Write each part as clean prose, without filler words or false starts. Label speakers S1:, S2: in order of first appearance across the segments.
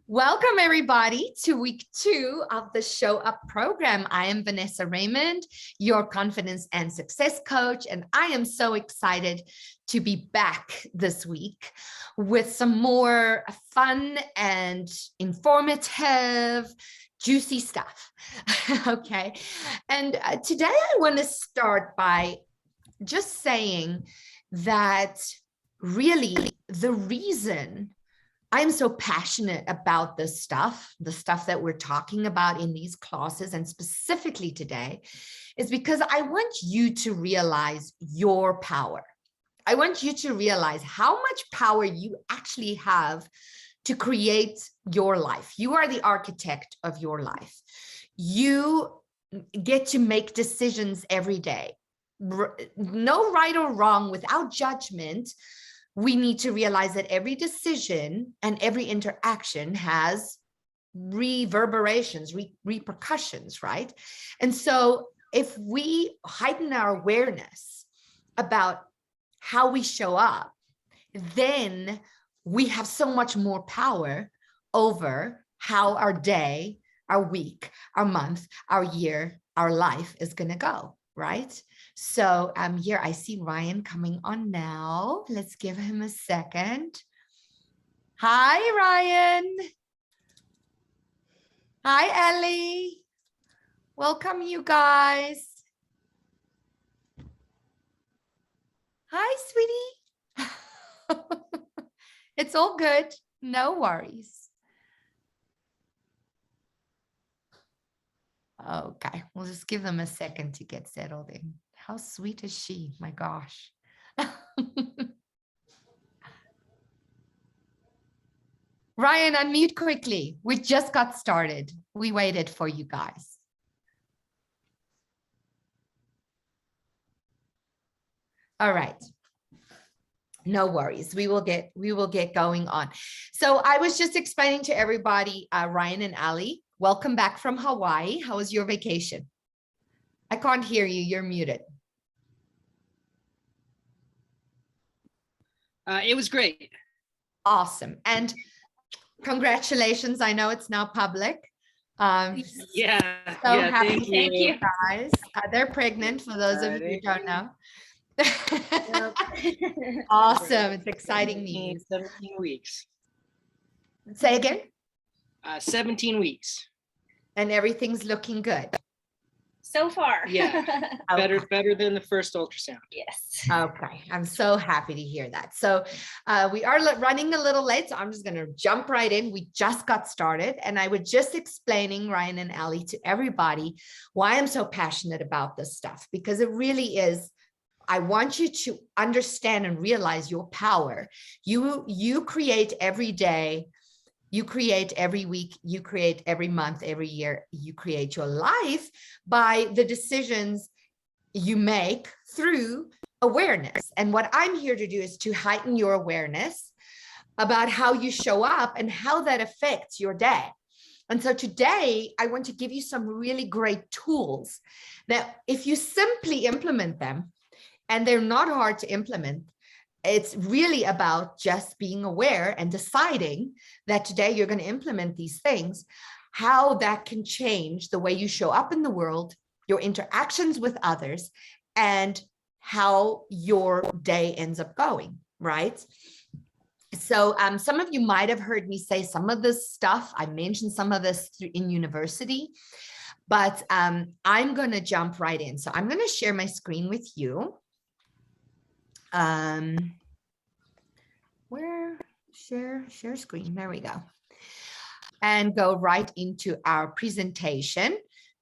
S1: Welcome, everybody, to week 2 of the Show Up program. I am Vanessa Raymond, your confidence and success coach, and I am so excited to be back this week with some more fun and informative, juicy stuff. Okay. And today I want to start by just saying that really the reason I'm so passionate about this stuff, the stuff that we're talking about in these classes, and specifically today, is because I want you to realize your power. I want you to realize how much power you actually have to create your life. You are the architect of your life. You get to make decisions every day. No right or wrong, without judgment. We need to realize that every decision and every interaction has reverberations, repercussions, right? And so if we heighten our awareness about how we show up, then we have so much more power over how our day, our week, our month, our year, our life is going to go, right? So here I see Ryan coming on now. Let's give him a second. Hi, Ryan. Hi, Ellie. Welcome, you guys. Hi, sweetie. It's all good. No worries. Okay, we'll just give them a second to get settled in. How sweet is she? My gosh. Ryan, unmute quickly. We just got started. We waited for you guys. All right. No worries. We will get going on. So I was just explaining to everybody, Ryan and Ali, welcome back from Hawaii. How was your vacation? I can't hear you. You're muted.
S2: It was great.
S1: Awesome. And congratulations. I know it's now public.
S2: Yeah.
S1: So
S2: yeah,
S1: happy
S2: thank you.
S1: guys. They're pregnant, for those of you who don't know.
S2: Yep.
S1: Awesome. It's exciting news.
S2: 17 weeks.
S1: Say again?
S2: 17 weeks.
S1: And everything's looking good.
S3: So far.
S2: Yeah. Better than the first ultrasound.
S3: Yes.
S1: Okay. I'm so happy to hear that. So we are running a little late, so I'm just going to jump right in. We just got started, and I was just explaining, Ryan and Ali, to everybody why I'm so passionate about this stuff, because it really is. I want you to understand and realize your power. You create every day. You create every week, you create every month, every year, you create your life by the decisions you make through awareness. And what I'm here to do is to heighten your awareness about how you show up and how that affects your day. And so today, I want to give you some really great tools that if you simply implement them, and they're not hard to implement, it's really about just being aware and deciding that today you're going to implement these things, how that can change the way you show up in the world, your interactions with others, and how your day ends up going, right? So some of you might have heard me say some of this stuff. I mentioned some of this in university, but I'm going to jump right in. So I'm going to share my screen with you. Share screen, there we go, and go right into our presentation.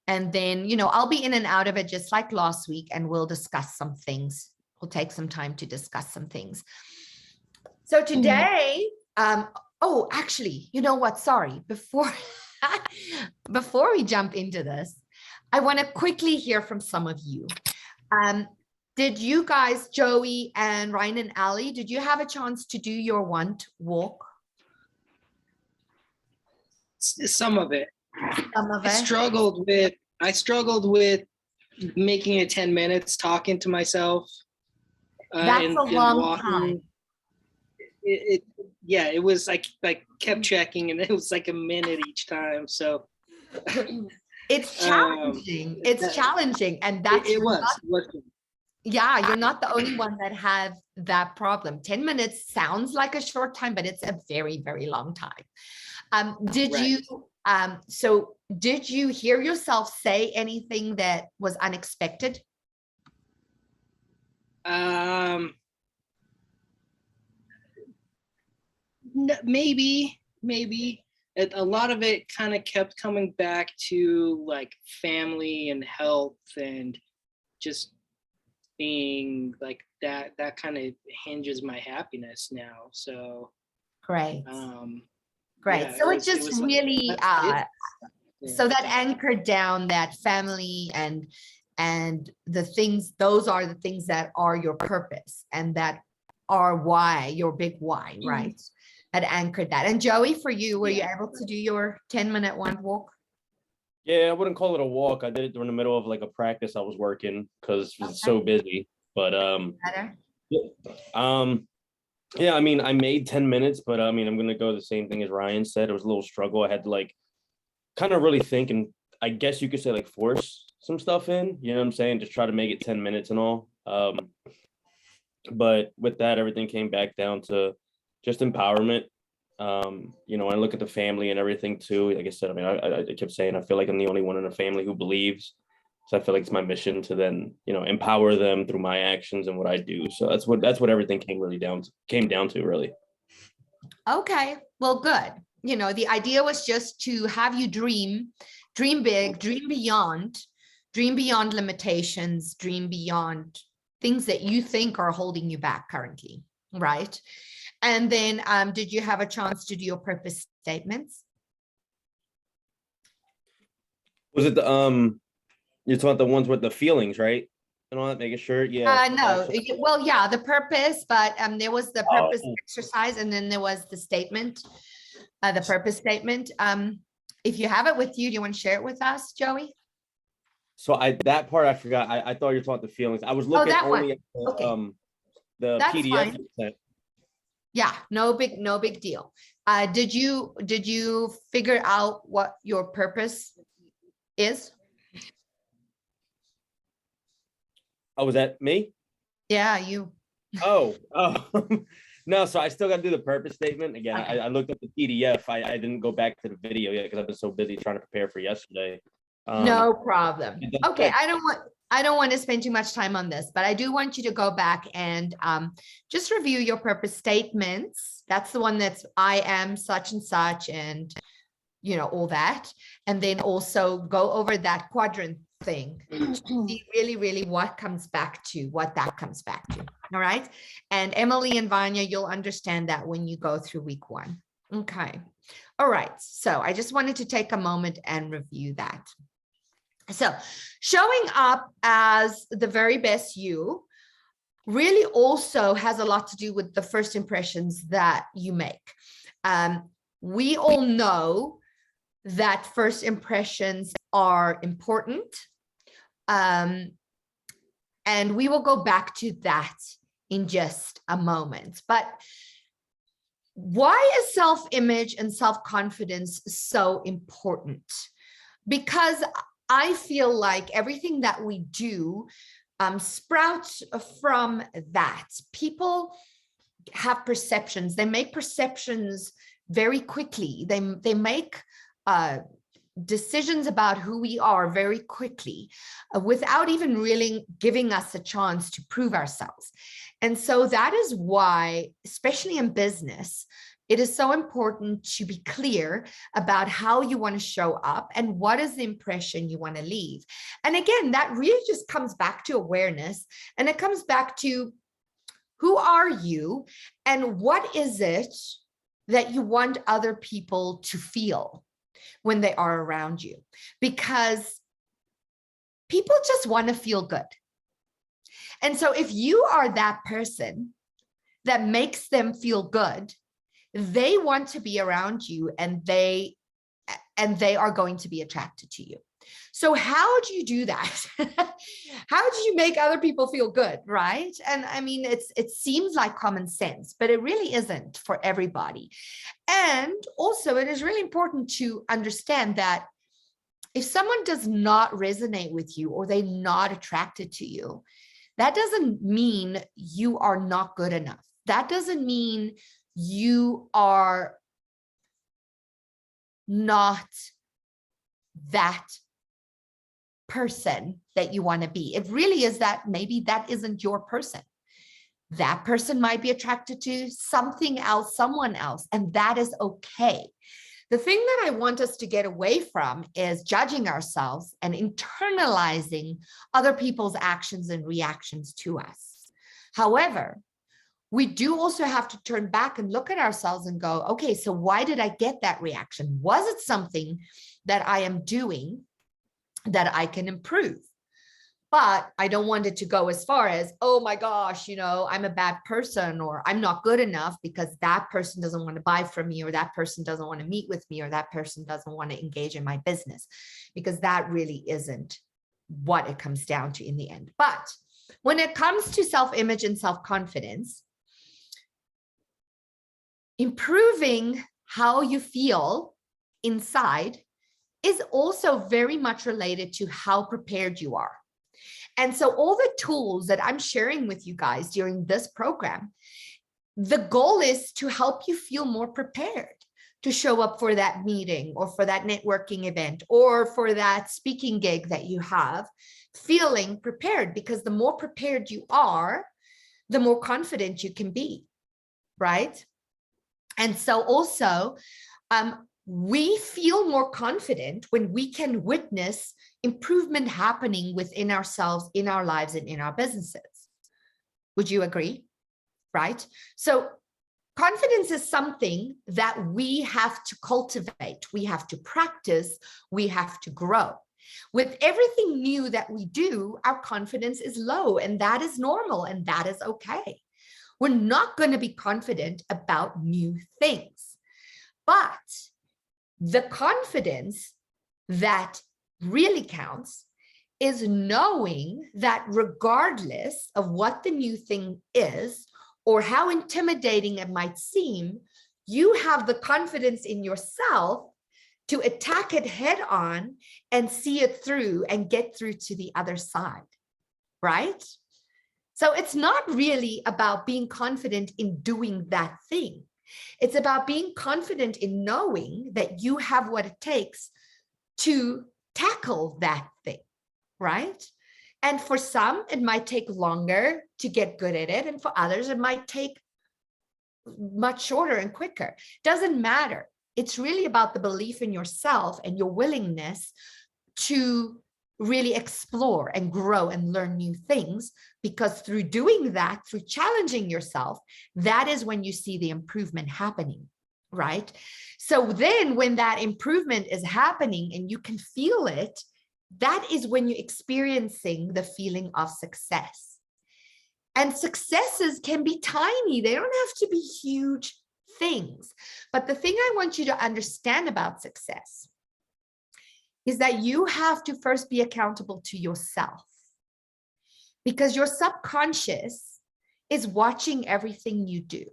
S1: And then, I'll be in and out of it just like last week, and we'll discuss some things. We'll take some time to discuss some things. So today, oh, actually, you know what? Sorry, before we jump into this, I want to quickly hear from some of you. Did you guys, Joey and Ryan and Ali, did you have a chance to do your want walk?
S2: Some of it.
S1: Some of it?
S2: I struggled with making it 10 minutes, talking to myself.
S1: That's a long time.
S2: yeah, it was like I kept checking, and it was like a minute each time. So
S1: It's
S2: um,
S1: challenging. It's
S2: that,
S1: challenging. And
S2: it,
S1: that's
S2: it
S1: you're
S2: was.
S1: not,
S2: It was.
S1: yeah, you're not the only one that have that problem. 10 minutes sounds like a short time, but it's a very, very long time.
S2: Right.
S1: So did you hear yourself say anything that was unexpected?
S2: Um, maybe a lot of it kind of kept coming back to like family and health and just being like that kind of hinges my happiness now. So
S1: Great.
S2: um
S1: Great.
S2: yeah,
S1: So it just really,
S2: that's it. Yeah.
S1: so that anchored down that family and the things, those are the things that are your purpose and that are why, your big why, right? That anchored that. And Joey, for you, were you
S2: Yeah.
S1: able to do your 10-minute one walk?
S4: Yeah, I wouldn't call it a walk. I did it during the middle of like a practice I was working because it was so busy. But
S1: Better?
S4: yeah, yeah, I mean, I made 10 minutes, but I mean, I'm gonna go the same thing as Ryan said. It was a little struggle. I had to like kind of really think and I guess you could say like force some stuff in, you know what I'm saying? Just try to make it 10 minutes and all. But with that, everything came back down to just empowerment. You know, I look at the family and everything too. Like I said, I mean, I kept saying I feel like I'm the only one in the family who believes. So I feel like it's my mission to then, you know, empower them through my actions and what I do. So that's what everything came down to really.
S1: Okay, well, good. You know, the idea was just to have you dream big, dream beyond limitations, dream beyond things that you think are holding you back currently, right? And then did you have a chance to do your purpose statements?
S4: Was it the you're talking about the ones with the feelings, right? And all that, making sure, yeah.
S1: No, well, yeah, the purpose, but there was the purpose
S4: Oh.
S1: exercise and then there was the statement, the purpose statement. If you have it with you, do you want to share it with us, Joey?
S4: So that part I forgot. I thought you were talking the feelings. I was looking
S1: that one.
S4: only at the,
S1: Okay.
S4: the
S1: That's
S4: PDF.
S1: fine.
S4: you sent.
S1: Yeah, no big deal. Did you figure out what your purpose is?
S4: Oh, was that me?
S1: Yeah, you.
S4: Oh. No, so I still got to do the purpose statement again.
S1: Okay.
S4: I looked at the PDF. I didn't go back to the video yet because I've been so busy trying to prepare for yesterday.
S1: No problem.
S4: it does
S1: Okay,
S4: say-
S1: I don't want to spend too much time on this, but I do want you to go back and just review your purpose statements. That's the one that's I am such and such and you know all that. And then also go over that quadrant thing to see really what that comes back to. All right. And Emily and Vanya, you'll understand that when you go through week 1. Okay. All right. So I just wanted to take a moment and review that. So showing up as the very best you really also has a lot to do with the first impressions that you make. We all know that first impressions are important. And we will go back to that in just a moment. But why is self-image and self-confidence so important? Because I feel like everything that we do sprouts from that. People have perceptions. They make perceptions very quickly. They make decisions about who we are very quickly without even really giving us a chance to prove ourselves. And so that is why, especially in business, it is so important to be clear about how you want to show up and what is the impression you want to leave. And again, that really just comes back to awareness, and it comes back to who are you and what is it that you want other people to feel when they are around you, because people just want to feel good. And so if you are that person that makes them feel good, they want to be around you and they are going to be attracted to you. So how do you do that? How do you make other people feel good, right? And I mean, it seems like common sense, but it really isn't for everybody. And also, it is really important to understand that if someone does not resonate with you or they're not attracted to you, that doesn't mean you are not good enough. That doesn't mean you are not that person that you want to be. It really is that maybe that isn't your person. That person might be attracted to something else, someone else, and that is okay. The thing that I want us to get away from is judging ourselves and internalizing other people's actions and reactions to us. However, we do also have to turn back and look at ourselves and go, okay, so why did I get that reaction? Was it something that I am doing that I can improve? But I don't want it to go as far as, oh my gosh, I'm a bad person, or I'm not good enough because that person doesn't want to buy from me, or that person doesn't want to meet with me, or that person doesn't want to engage in my business, because that really isn't what it comes down to in the end. But when it comes to self-image and self-confidence, improving how you feel inside is also very much related to how prepared you are. And so all the tools that I'm sharing with you guys during this program, the goal is to help you feel more prepared to show up for that meeting or for that networking event or for that speaking gig that you have, feeling prepared, because the more prepared you are, the more confident you can be, right? And so also, we feel more confident when we can witness improvement happening within ourselves, in our lives, and in our businesses. Would you agree? Right? So confidence is something that we have to cultivate. We have to practice. We have to grow. With everything new that we do, our confidence is low, and that is normal, and that is okay. We're not going to be confident about new things, but the confidence that really counts is knowing that regardless of what the new thing is or how intimidating it might seem, you have the confidence in yourself to attack it head on and see it through and get through to the other side, right? So it's not really about being confident in doing that thing. It's about being confident in knowing that you have what it takes to tackle that thing, right? And for some, it might take longer to get good at it. And for others, it might take much shorter and quicker. Doesn't matter. It's really about the belief in yourself and your willingness to really explore and grow and learn new things, because through doing that, through challenging yourself, that is when you see the improvement happening, right? So then when that improvement is happening and you can feel it, that is when you're experiencing the feeling of success. And successes can be tiny. They don't have to be huge things. But the thing I want you to understand about success is that you have to first be accountable to yourself, because your subconscious is watching everything you do.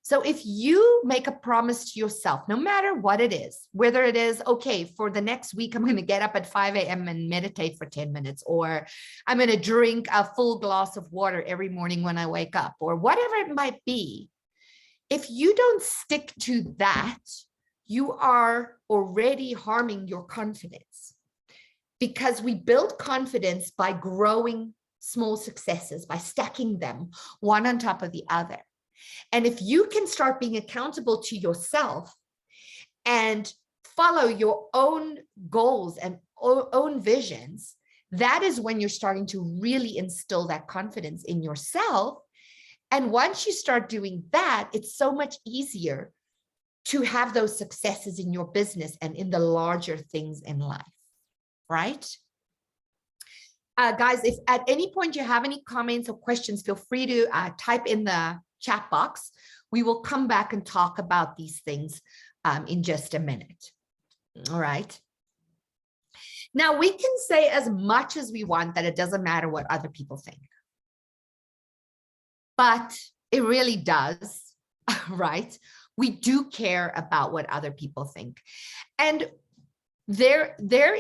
S1: So if you make a promise to yourself, no matter what it is, whether it is, okay, for the next week, I'm going to get up at 5 a.m. and meditate for 10 minutes, or I'm going to drink a full glass of water every morning when I wake up, or whatever it might be, if you don't stick to that, you are already harming your confidence, because we build confidence by growing small successes, by stacking them one on top of the other. And if you can start being accountable to yourself and follow your own goals and own visions, that is when you're starting to really instill that confidence in yourself. And once you start doing that, it's so much easier to have those successes in your business and in the larger things in life, right? Guys, if at any point you have any comments or questions, feel free to type in the chat box. We will come back and talk about these things in just a minute. All right. Now, we can say as much as we want that it doesn't matter what other people think, but it really does, right? We do care about what other people think. And there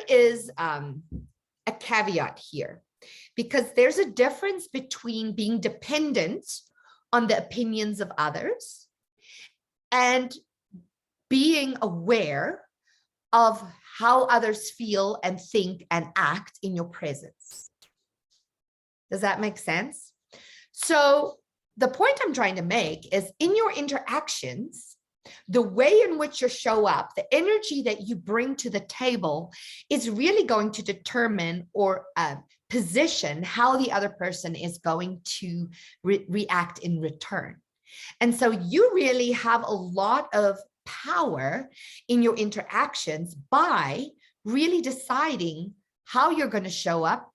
S1: is a caveat here, because there's a difference between being dependent on the opinions of others and being aware of how others feel and think and act in your presence. Does that make sense? So the point I'm trying to make is, in your interactions, the way in which you show up, the energy that you bring to the table is really going to determine or position how the other person is going to react in return. And so you really have a lot of power in your interactions by really deciding how you're going to show up.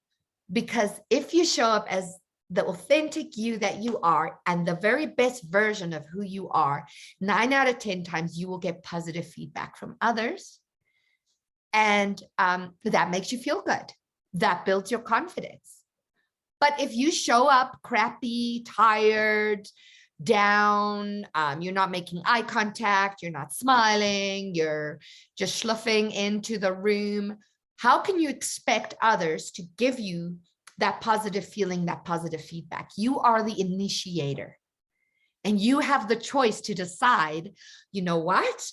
S1: Because if you show up as the authentic you that you are and the very best version of who you are, 9 out of 10 times you will get positive feedback from others. And that makes you feel good. That builds your confidence. But if you show up crappy, tired, down, you're not making eye contact, you're not smiling, you're just sloughing into the room, how can you expect others to give you that positive feeling, that positive feedback? You are the initiator, and you have the choice to decide, you know what?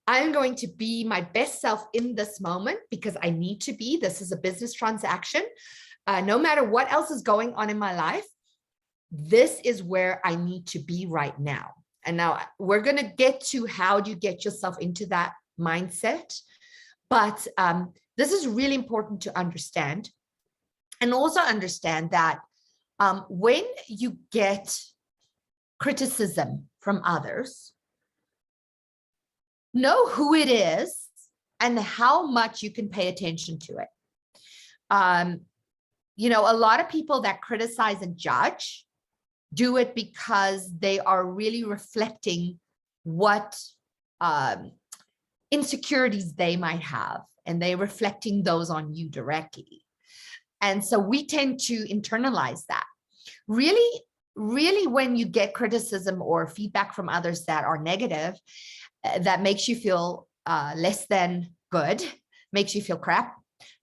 S1: I'm going to be my best self in this moment because I need to be. This is a business transaction. No matter what else is going on in my life, this is where I need to be right now. And now we're going to get to how do you get yourself into that mindset. But this is really important to understand. And also understand that when you get criticism from others, know who it is and how much you can pay attention to it. You know, a lot of people that criticize and judge do it because they are really reflecting what insecurities they might have, and they're reflecting those on you directly. And so we tend to internalize that. Really, when you get criticism or feedback from others that are negative, that makes you feel less than good, makes you feel crap,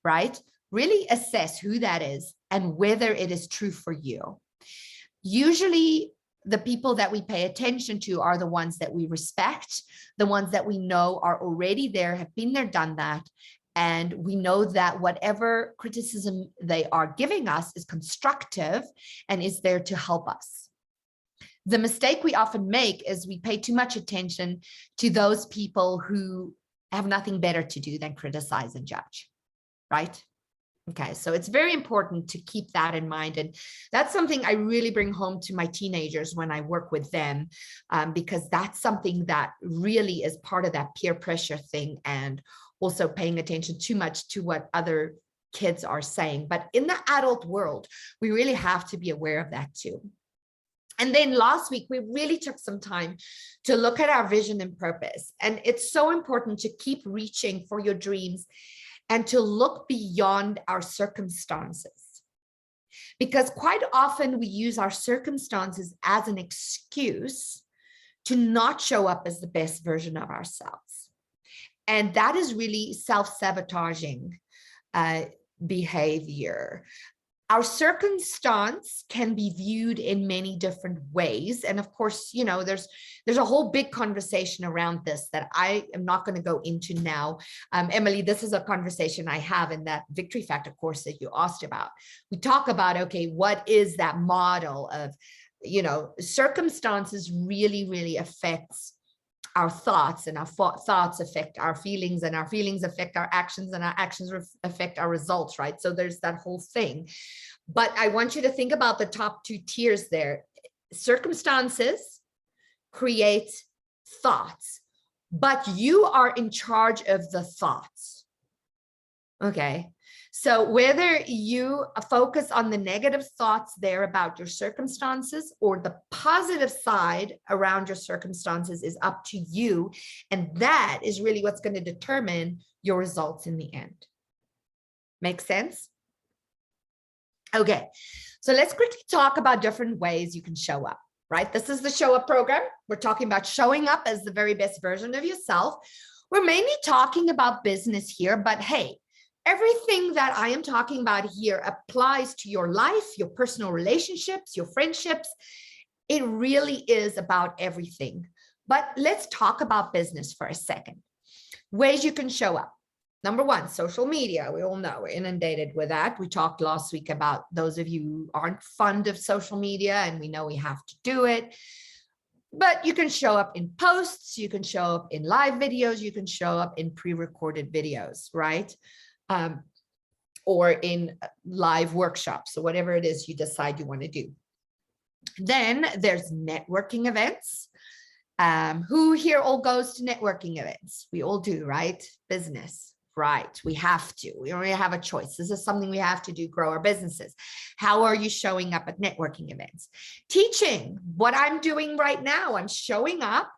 S1: right? Really assess who that is and whether it is true for you. Usually the people that we pay attention to are the ones that we respect, the ones that we know are already there, have been there, done that. And we know that whatever criticism they are giving us is constructive and is there to help us. The mistake we often make is we pay too much attention to those people who have nothing better to do than criticize and judge, right? Okay, so it's very important to keep that in mind. And that's something I really bring home to my teenagers when I work with them, because that's something that really is part of that peer pressure thing, and also paying attention too much to what other kids are saying. But in the adult world, we really have to be aware of that too. And then last week, we really took some time to look at our vision and purpose. And it's so important to keep reaching for your dreams and to look beyond our circumstances. Because quite often we use our circumstances as an excuse to not show up as the best version of ourselves. And that is really self-sabotaging behavior. Our circumstance can be viewed in many different ways. And of course, you know, there's a whole big conversation around this that I am not going to go into now. Emily, this is a conversation I have in that Victory Factor course that you asked about. We talk about, okay, what is that model of, you know, circumstances really affects our thoughts, and our thoughts affect our feelings, and our feelings affect our actions, and our actions affect our results, right? So there's that whole thing. But I want you to think about the top two tiers there. Circumstances create thoughts, but you are in charge of the thoughts. Okay. So whether you focus on the negative thoughts there about your circumstances or the positive side around your circumstances is up to you. And that is really what's going to determine your results in the end. Make sense? Okay, so let's quickly talk about different ways you can show up, right? This is the Show Up program. We're talking about showing up as the very best version of yourself. We're mainly talking about business here, but hey, everything that I am talking about here applies to your life, your personal relationships, your friendships. It really is about everything. But let's talk about business for a second. Ways you can show up. Number one, social media. We all know we're inundated with that. We talked last week about those of you who aren't fond of social media, and we know we have to do it. But you can show up in posts, you can show up in live videos, you can show up in pre-recorded videos, right? Or in live workshops, or whatever it is you decide you want to do. Then there's networking events. Who here all goes to networking events? We all do, right? Business, right? We have to. We don't really have a choice. This is something we have to do, grow our businesses. How are you showing up at networking events? Teaching, what I'm doing right now, I'm showing up,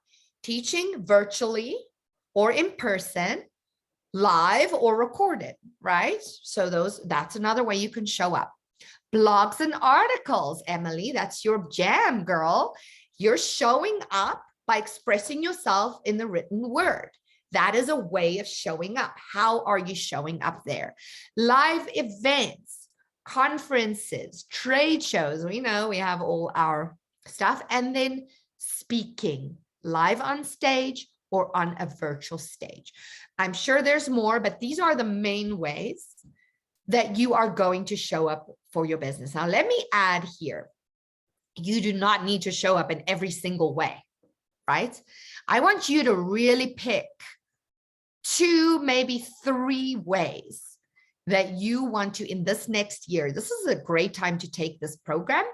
S1: teaching virtually or in person, live or recorded, right? So that's another way you can show up. Blogs and articles, Emily, that's your jam, girl. You're showing up by expressing yourself in the written word. That is a way of showing up. How are you showing up there? Live events, conferences, trade shows. We know we have all our stuff. And then speaking live on stage or on a virtual stage. I'm sure there's more, but these are the main ways that you are going to show up for your business. Now, let me add here, you do not need to show up in every single way, right? I want you to really pick 2, maybe 3 ways that you want to in this next year. This is a great time to take this program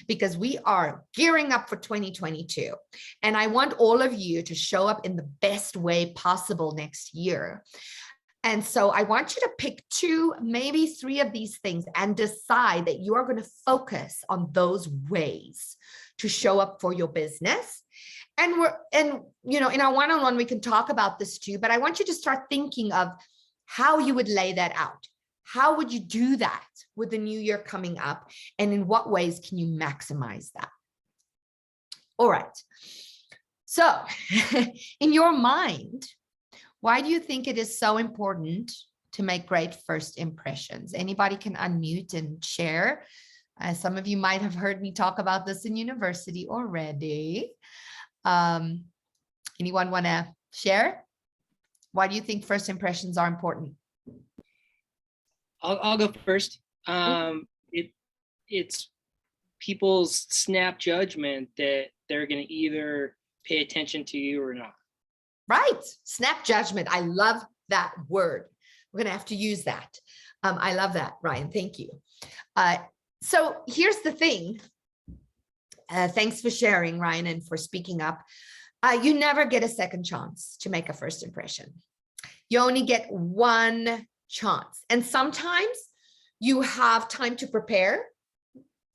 S1: because we are gearing up for 2022. And I want all of you to show up in the best way possible next year. And so I want you to pick 2, maybe 3 of these things and decide that you are going to focus on those ways to show up for your business. And you know, in our one-on-one, we can talk about this too, but I want you to start thinking of how you would lay that out. How would you do that with the new year coming up? And in what ways can you maximize that? All right. So in your mind, why do you think it is so important to make great first impressions? Anybody can unmute and share. Some of you might have heard me talk about this in university already. Anyone want to share? Why do you think first impressions are important?
S2: I'll go first. It's people's snap judgment that they're going to either pay attention to you or not.
S1: Right. Snap judgment. I love that word. We're going to have to use that. I love that, Ryan. Thank you. So here's the thing. Thanks for sharing, Ryan, and for speaking up. You never get a second chance to make a first impression. You only get one chance. And sometimes you have time to prepare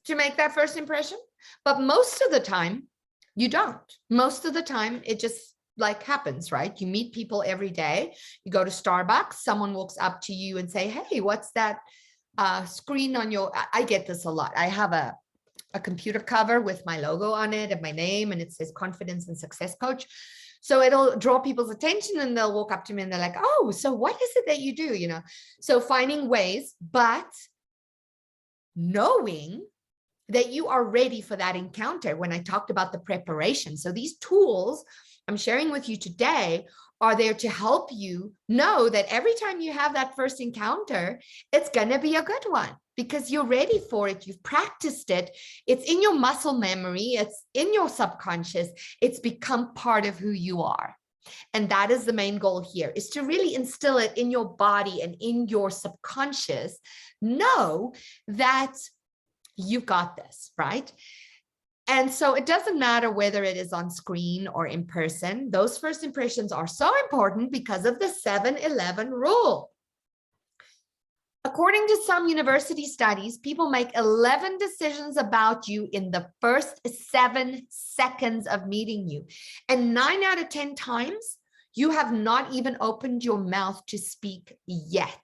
S1: to make that first impression, but most of the time you don't. Most of the time it just like happens, right? You meet people every day. You go to Starbucks, someone walks up to you and say, hey, what's that screen on your, I get this a lot. I have a computer cover with my logo on it and my name, and it says Confidence and Success Coach. So it'll draw people's attention and they'll walk up to me and they're like, oh, so what is it that you do? You know, so finding ways, but knowing that you are ready for that encounter. When I talked about the preparation. So these tools I'm sharing with you today are there to help you know that every time you have that first encounter, it's going to be a good one because you're ready for it. You've practiced it. It's in your muscle memory. It's in your subconscious. It's become part of who you are. And that is the main goal here, is to really instill it in your body and in your subconscious. Know that you've got this, right? And so it doesn't matter whether it is on screen or in person. Those first impressions are so important because of the 7-11 rule. According to some university studies, people make 11 decisions about you in the first 7 seconds of meeting you. And 9 out of 10 times, you have not even opened your mouth to speak yet.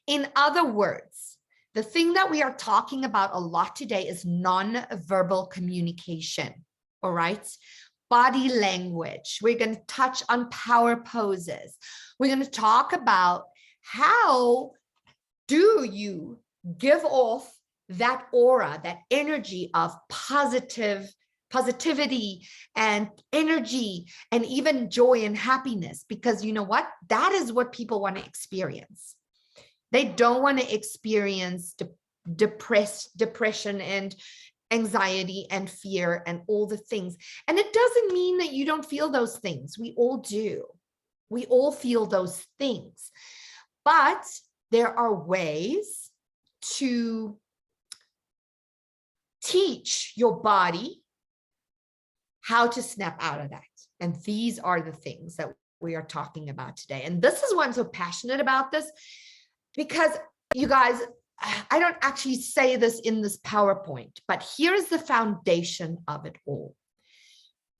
S1: In other words, the thing that we are talking about a lot today is non-verbal communication, all right? Body language. We're going to touch on power poses. We're going to talk about how do you give off that aura, that energy of positivity and energy and even joy and happiness, because you know what? That is what people want to experience. They don't want to experience depression and anxiety and fear and all the things. And it doesn't mean that you don't feel those things. We all do. We all feel those things. But there are ways to teach your body how to snap out of that. And these are the things that we are talking about today. And this is why I'm so passionate about this, because you guys, I don't actually say this in this PowerPoint, but here's the foundation of it all.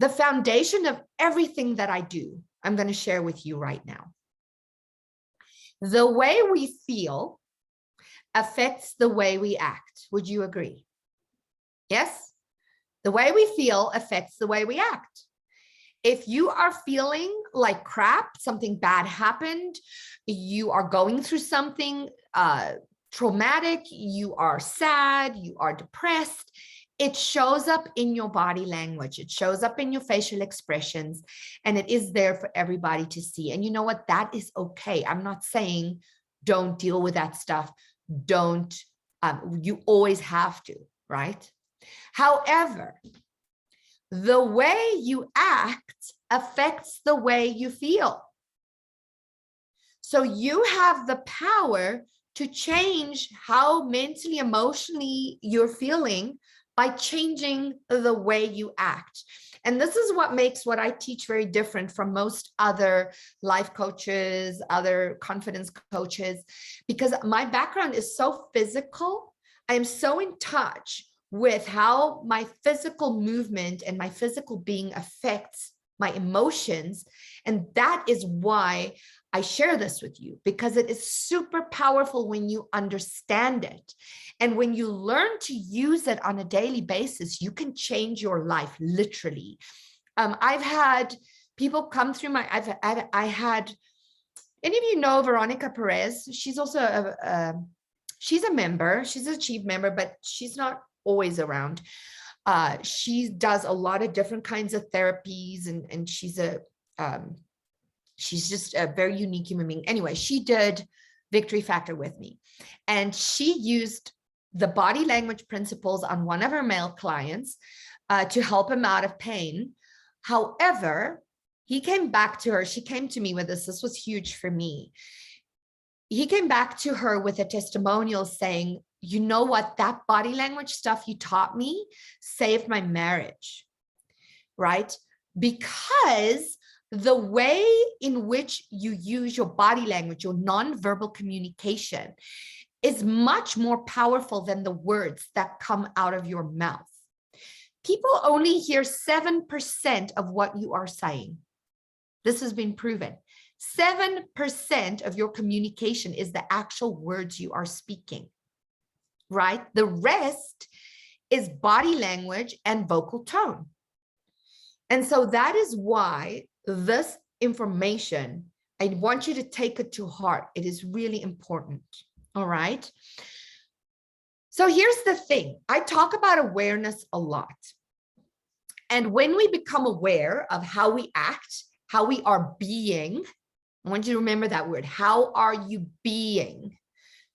S1: The foundation of everything that I do, I'm going to share with you right now. The way we feel affects the way we act. Would you agree? Yes? The way we feel affects the way we act. If you are feeling like crap, something bad happened, you are going through something traumatic, you are sad, you are depressed, it shows up in your body language, it shows up in your facial expressions, and it is there for everybody to see. And you know what? That is okay. I'm not saying don't deal with that stuff. Don't, you always have to, right? However, the way you act affects the way you feel. So you have the power to change how mentally, emotionally you're feeling by changing the way you act. And this is what makes what I teach very different from most other life coaches, other confidence coaches, because my background is so physical. I am so in touch with how my physical movement and my physical being affects my emotions. And that is why I share this with you, because it is super powerful when you understand it. And when you learn to use it on a daily basis, you can change your life, literally. I've had people come through my, I had, any of you know Veronica Perez? She's also she's a member, she's a chief member, but she's not always around. She does a lot of different kinds of therapies, and she's just a very unique human being. Anyway, she did Victory Factor with me, and she used the body language principles on one of her male clients to help him out of pain. However, he came back to her. She came to me with this. This was huge for me. He came back to her with a testimonial saying, you know what, that body language stuff you taught me saved my marriage, right? Because the way in which you use your body language, your nonverbal communication, is much more powerful than the words that come out of your mouth. People only hear 7% of what you are saying. This has been proven. 7% of your communication is the actual words you are speaking, right? The rest is body language and vocal tone. And so that is why this information, I want you to take it to heart. It is really important. All right. So here's the thing. I talk about awareness a lot. And when we become aware of how we act, how we are being, I want you to remember that word. How are you being?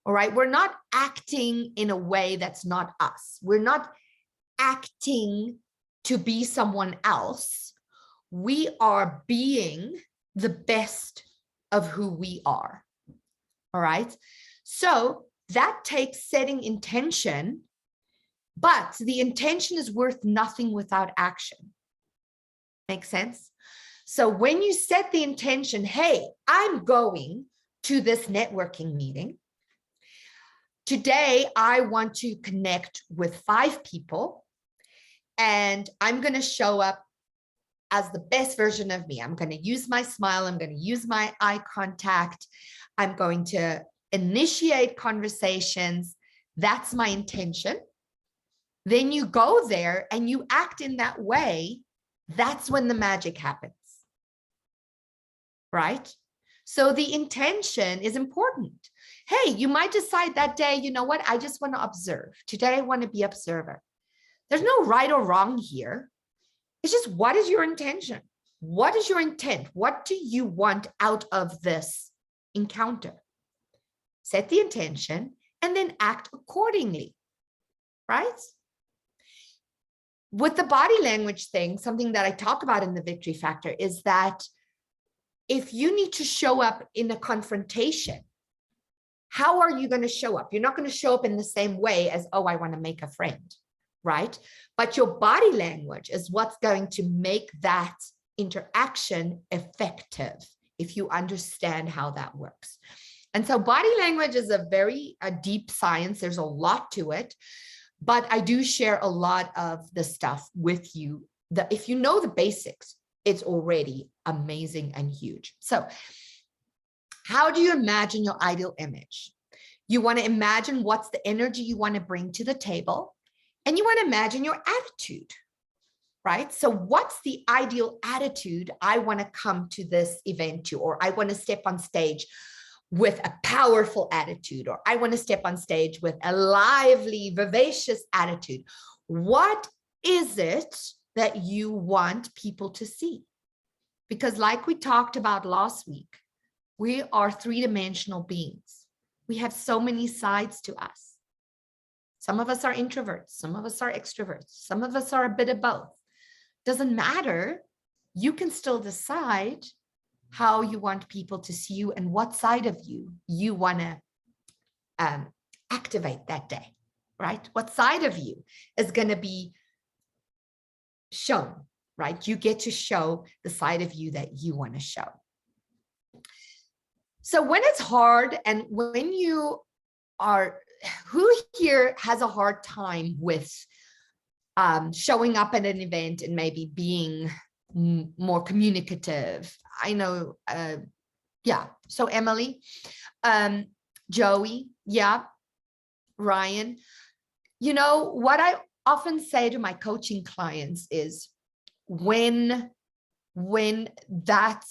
S1: All right. We're not acting in a way that's not us. We're not acting to be someone else. We are being the best of who we are. All right. So that takes setting intention, but the intention is worth nothing without action. Make sense? So when you set the intention, hey, I'm going to this networking meeting. Today, I want to connect with 5 people, and I'm going to show up as the best version of me. I'm going to use my smile. I'm going to use my eye contact. I'm going to initiate conversations. That's my intention. Then you go there and you act in that way. That's when the magic happens, right? So the intention is important. Hey, you might decide that day, you know what? I just want to observe. Today, I want to be observer. There's no right or wrong here. It's just, what is your intention? What is your intent? What do you want out of this encounter? Set the intention and then act accordingly, right? With the body language thing, something that I talk about in the Victory Factor is that if you need to show up in a confrontation, how are you going to show up? You're not going to show up in the same way as, oh, I want to make a friend, right? But your body language is what's going to make that interaction effective if you understand how that works. And so body language is a very deep science. There's a lot to it, but I do share a lot of the stuff with you that if you know the basics, it's already amazing and huge. So how do you imagine your ideal image? You want to imagine what's the energy you want to bring to the table, and you want to imagine your attitude, right? So what's the ideal attitude I want to come to this event to, or I want to step on stage with a powerful attitude, or I want to step on stage with a lively, vivacious attitude. What is it that you want people to see? Because like we talked about last week, we are three-dimensional beings. We have so many sides to us. Some of us are introverts, some of us are extroverts, some of us are a bit of both. Doesn't matter. You can still decide how you want people to see you and what side of you you want to activate that day, right? What side of you is going to be shown, right? You get to show the side of you that you want to show. So when it's hard and when you are, who here has a hard time with showing up at an event and maybe being more communicative? I know, yeah. So Emily, Joey, yeah, Ryan. You know, what I often say to my coaching clients is when that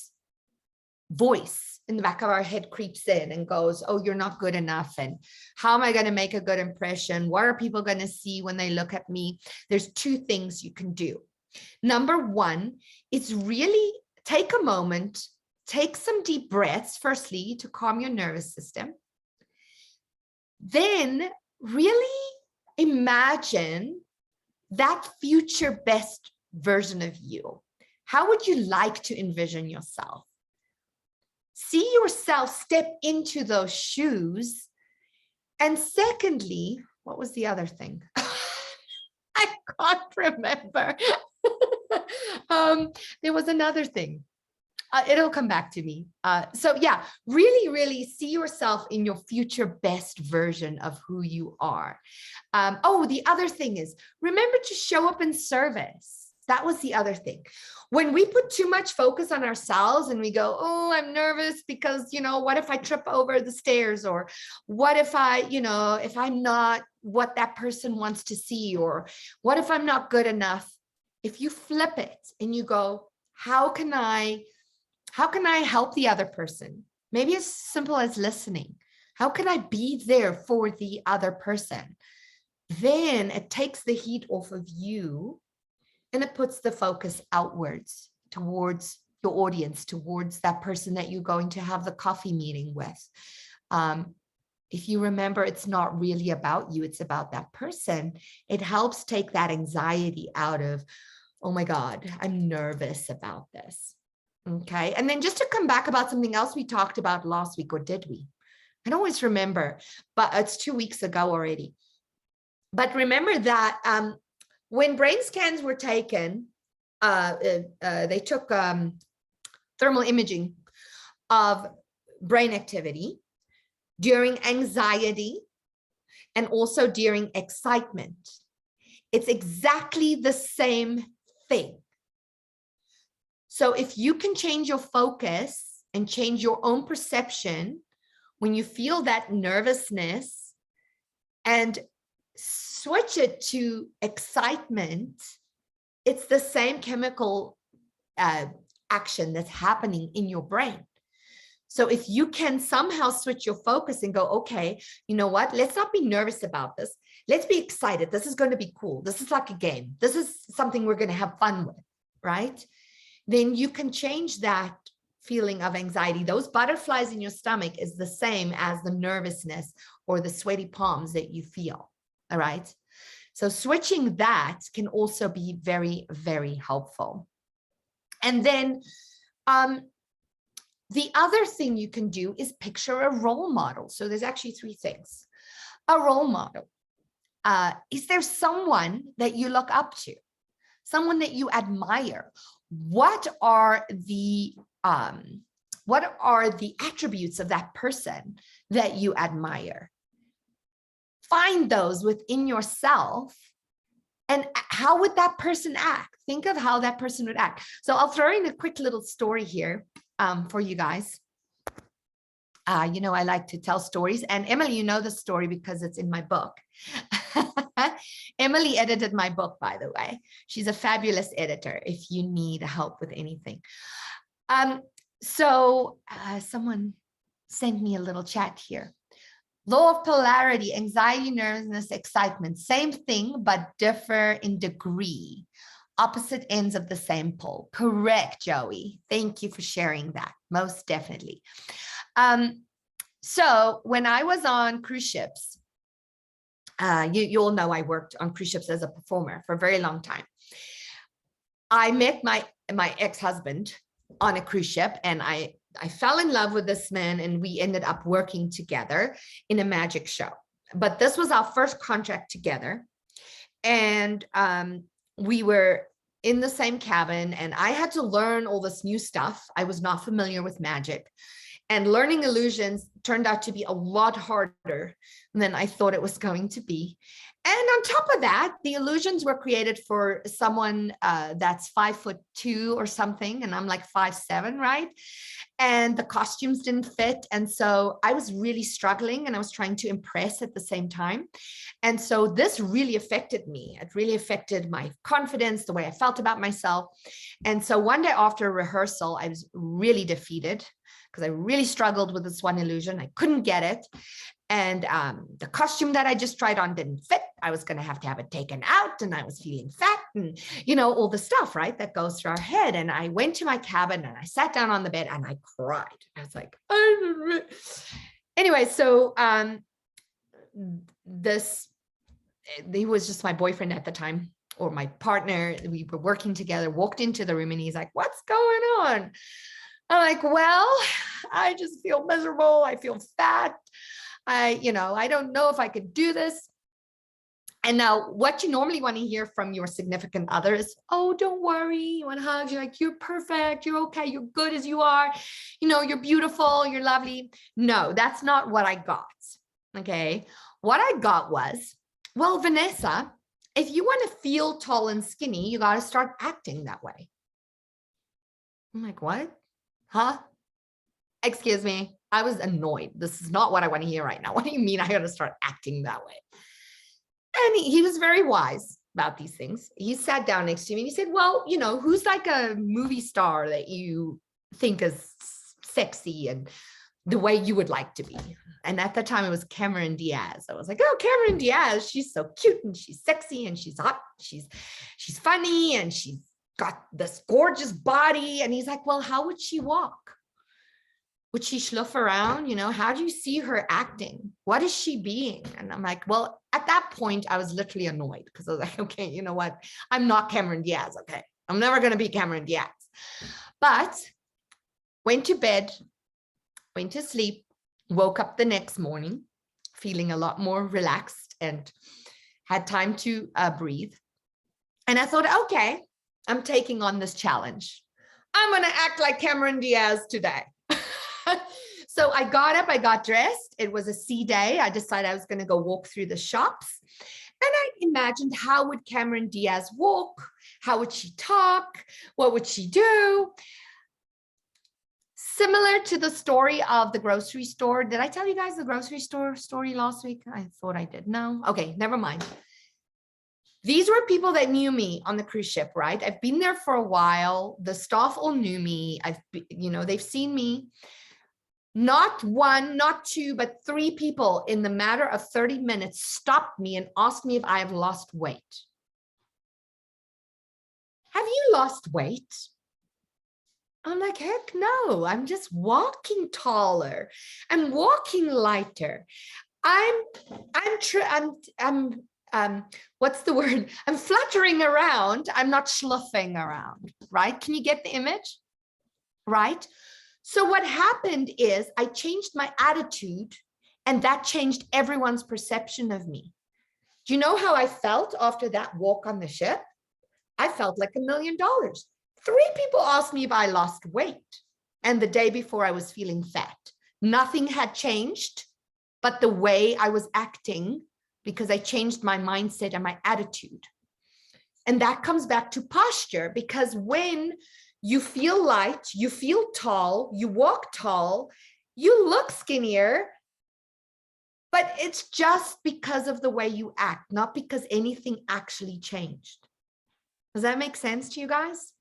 S1: voice in the back of our head creeps in and goes, oh, you're not good enough. And how am I going to make a good impression? What are people going to see when they look at me? There's two things you can do. Number one, it's really take a moment, take some deep breaths, firstly, to calm your nervous system. Then really imagine that future best version of you. How would you like to envision yourself? See yourself step into those shoes. And secondly, what was the other thing? I can't remember. There was another thing. It'll come back to me. So yeah, really, really see yourself in your future best version of who you are. Oh, the other thing is, remember to show up in service. That was the other thing. When we put too much focus on ourselves and we go, oh, I'm nervous because, you know, what if I trip over the stairs? Or what if I, you know, if I'm not what that person wants to see? Or what if I'm not good enough? If you flip it and you go, how can I help the other person? Maybe as simple as listening. How can I be there for the other person? Then it takes the heat off of you and it puts the focus outwards towards your audience, towards that person that you're going to have the coffee meeting with. If you remember, it's not really about you, it's about that person. It helps take that anxiety out of, oh my God, I'm nervous about this. Okay. And then just to come back about something else we talked about last week, or did we? I don't always remember, but it's 2 weeks ago already. But remember that when brain scans were taken, they took thermal imaging of brain activity during anxiety and also during excitement. It's exactly the same thing. So if you can change your focus and change your own perception when you feel that nervousness and switch it to excitement, it's the same chemical action that's happening in your brain. So if you can somehow switch your focus and go, okay, you know what? Let's not be nervous about this. Let's be excited. This is going to be cool. This is like a game. This is something we're going to have fun with, right? Then you can change that feeling of anxiety. Those butterflies in your stomach is the same as the nervousness or the sweaty palms that you feel, all right? So switching that can also be very, very helpful. And then the other thing you can do is picture a role model. So there's actually three things. A role model. Is there someone that you look up to? Someone that you admire? What are the attributes of that person that you admire? Find those within yourself. And how would that person act? Think of how that person would act. So I'll throw in a quick little story here for you guys. You know, I like to tell stories. And Emily, you know the story because it's in my book. Emily edited my book, by the way. She's a fabulous editor if you need help with anything. Someone sent me a little chat here. Law of polarity, anxiety, nervousness, excitement, same thing, but differ in degree. Opposite ends of the same pole. Correct, Joey. Thank you for sharing that. Most definitely. So when I was on cruise ships, you all know I worked on cruise ships as a performer for a very long time. I met my ex-husband on a cruise ship, and I fell in love with this man, and we ended up working together in a magic show. But this was our first contract together. And we were in the same cabin, and I had to learn all this new stuff. I was not familiar with magic. And learning illusions turned out to be a lot harder than I thought it was going to be. And on top of that, the illusions were created for someone that's 5'2" or something, and I'm like 5'7", right? And the costumes didn't fit. And so I was really struggling, and I was trying to impress at the same time. And so this really affected me. It really affected my confidence, the way I felt about myself. And so one day after rehearsal, I was really defeated because I really struggled with this one illusion. I couldn't get it. And the costume that I just tried on didn't fit. I was going to have it taken out, and I was feeling fat, and, you know, all the stuff, right, that goes through our head. And I went to my cabin, and I sat down on the bed, and I cried. I was like, anyway, so he was just my boyfriend at the time, or my partner. We were working together, walked into the room, and he's like, what's going on? I'm like, well, I just feel miserable. I feel fat. I don't know if I could do this. And now what you normally want to hear from your significant other is, oh, don't worry. You want hugs. You're like, you're perfect. You're okay. You're good as you are. You know, you're beautiful. You're lovely. No, that's not what I got. Okay. What I got was, well, Vanessa, if you want to feel tall and skinny, you got to start acting that way. I'm like, what? Huh? Excuse me. I was annoyed. This is not what I want to hear right now. What do you mean I got to start acting that way? And he was very wise about these things. He sat down next to me and he said, well, you know, who's like a movie star that you think is sexy and the way you would like to be? And at the time it was Cameron Diaz. I was like, oh, Cameron Diaz, she's so cute and she's sexy and she's hot. She's funny and she's got this gorgeous body. And he's like, well, how would she walk? Would she schluff around? You know, how do you see her acting? What is she being? And I'm like, well, at that point, I was literally annoyed because I was like, okay, you know what? I'm not Cameron Diaz. Okay. I'm never going to be Cameron Diaz. But went to bed, went to sleep, woke up the next morning, feeling a lot more relaxed and had time to breathe. And I thought, okay, I'm taking on this challenge. I'm going to act like Cameron Diaz today. So I got up, I got dressed. It was a sea day. I decided I was going to go walk through the shops. And I imagined, how would Cameron Diaz walk? How would she talk? What would she do? Similar to the story of the grocery store. Did I tell you guys the grocery store story last week? I thought I did. No. Okay, never mind. These were people that knew me on the cruise ship, right? I've been there for a while. The staff all knew me. They've seen me. Not one, not two, but three people in the matter of 30 minutes stopped me and asked me if I have lost weight. Have you lost weight? I'm like, heck no, I'm just walking taller. I'm walking lighter. What's the word? I'm fluttering around. I'm not sloughing around, right? Can you get the image? Right? So what happened is I changed my attitude, and that changed everyone's perception of me. Do you know how I felt after that walk on the ship? I felt like $1 million. 3 people asked me if I lost weight, and the day before I was feeling fat. Nothing had changed, but the way I was acting, because I changed my mindset and my attitude. And that comes back to posture, because when you feel light, you feel tall, you walk tall, you look skinnier, but it's just because of the way you act, not because anything actually changed. Does that make sense to you guys?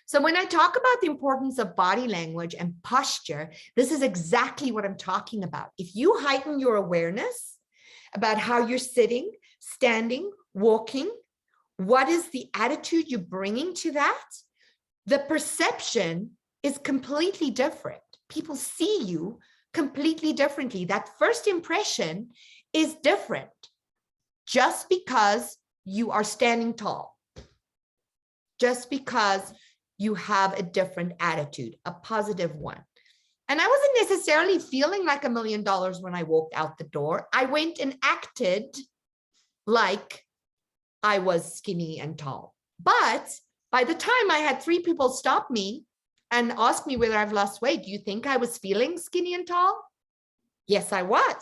S1: So when I talk about the importance of body language and posture, this is exactly what I'm talking about. If you heighten your awareness about how you're sitting, standing, walking, what is the attitude you're bringing to that? The perception is completely different. People see you completely differently. That first impression is different just because you are standing tall, just because you have a different attitude, a positive one. And I wasn't necessarily feeling like $1 million when I walked out the door. I went and acted like I was skinny and tall. But by the time I had 3 people stop me and ask me whether I've lost weight, do you think I was feeling skinny and tall? Yes, I was.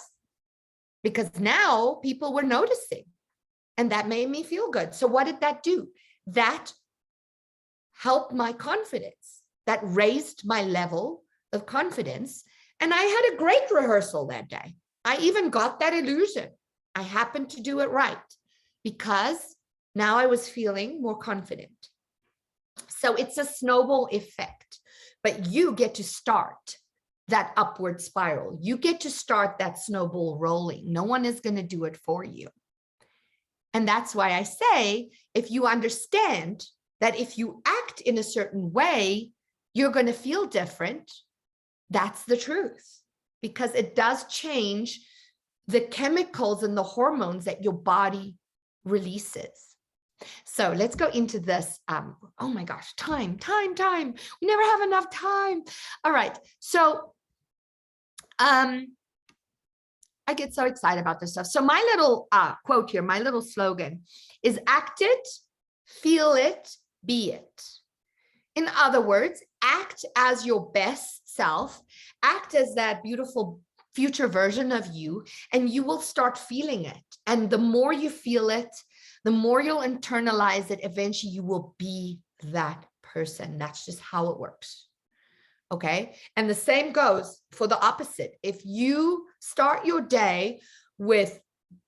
S1: Because now people were noticing, and that made me feel good. So what did that do? That helped my confidence. That raised my level of confidence. And I had a great rehearsal that day. I even got that illusion. I happened to do it right because now I was feeling more confident. So it's a snowball effect, but you get to start that upward spiral. You get to start that snowball rolling. No one is going to do it for you. And that's why I say, if you understand that if you act in a certain way, you're going to feel different, that's the truth, because it does change the chemicals and the hormones that your body releases. So let's go into this. Oh my gosh, time. We never have enough time. All right. So I get so excited about this stuff. So my little quote here, my little slogan is act it, feel it, be it. In other words, act as your best self, act as that beautiful future version of you, and you will start feeling it. And the more you feel it, the more you'll internalize it, eventually you will be that person. That's just how it works. Okay. And the same goes for the opposite. If you start your day with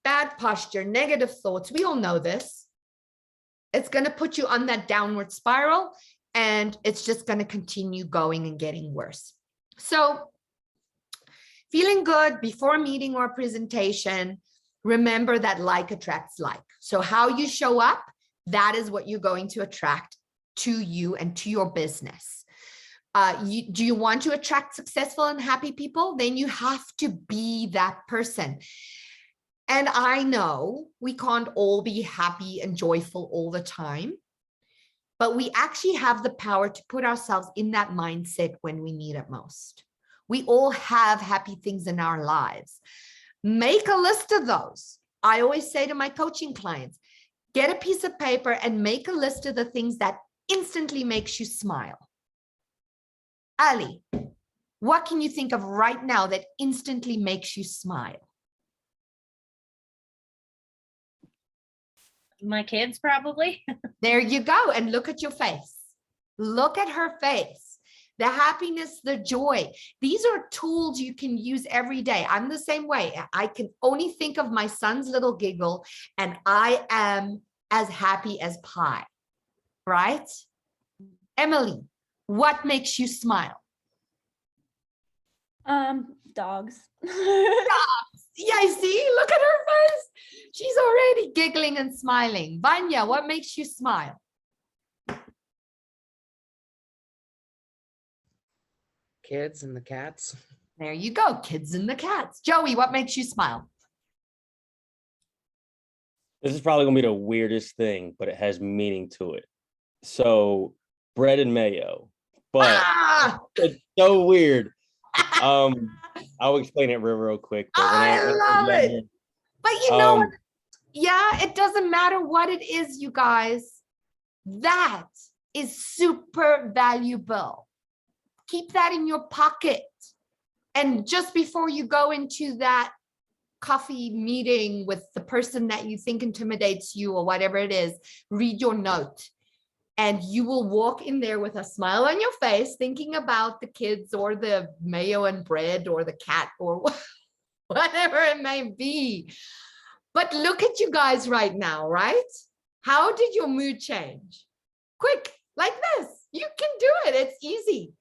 S1: bad posture, negative thoughts, we all know this, it's going to put you on that downward spiral, and it's just going to continue going and getting worse. So feeling good before a meeting or a presentation, remember that like attracts like. So how you show up, that is what you're going to attract to you and to your business. Do you want to attract successful and happy people? Then you have to be that person. And I know we can't all be happy and joyful all the time, but we actually have the power to put ourselves in that mindset when we need it most. We all have happy things in our lives. Make a list of those. I always say to my coaching clients, get a piece of paper and make a list of the things that instantly makes you smile. Ali, what can you think of right now that instantly makes you smile?
S3: My kids, probably.
S1: There you go. And look at your face. Look at her face. the happiness, the joy. These are tools you can use every day. I'm the same way. I can only think of my son's little giggle and I am as happy as pie, right? Emily, what makes you smile?
S3: Dogs.
S1: Yeah, I see. Look at her face. She's already giggling and smiling. Vanya, what makes you smile?
S5: Kids and the cats.
S1: There you go. Kids and the cats. Joey, what makes you smile?
S4: This is probably gonna be the weirdest thing, but it has meaning to it. So bread and mayo, but
S1: Ah!
S4: it's so weird. I'll explain it real quick. But
S1: I love it.
S4: younger,
S1: But you know what?
S4: um,
S1: Yeah, it doesn't matter what it is, you guys. That is super valuable. Keep that in your pocket. And just before you go into that coffee meeting with the person that you think intimidates you or whatever it is, read your note. And you will walk in there with a smile on your face, thinking about the kids or the mayo and bread or the cat or whatever it may be. But look at you guys right now, right? How did your mood change? Quick, like this. You can do it. It's easy.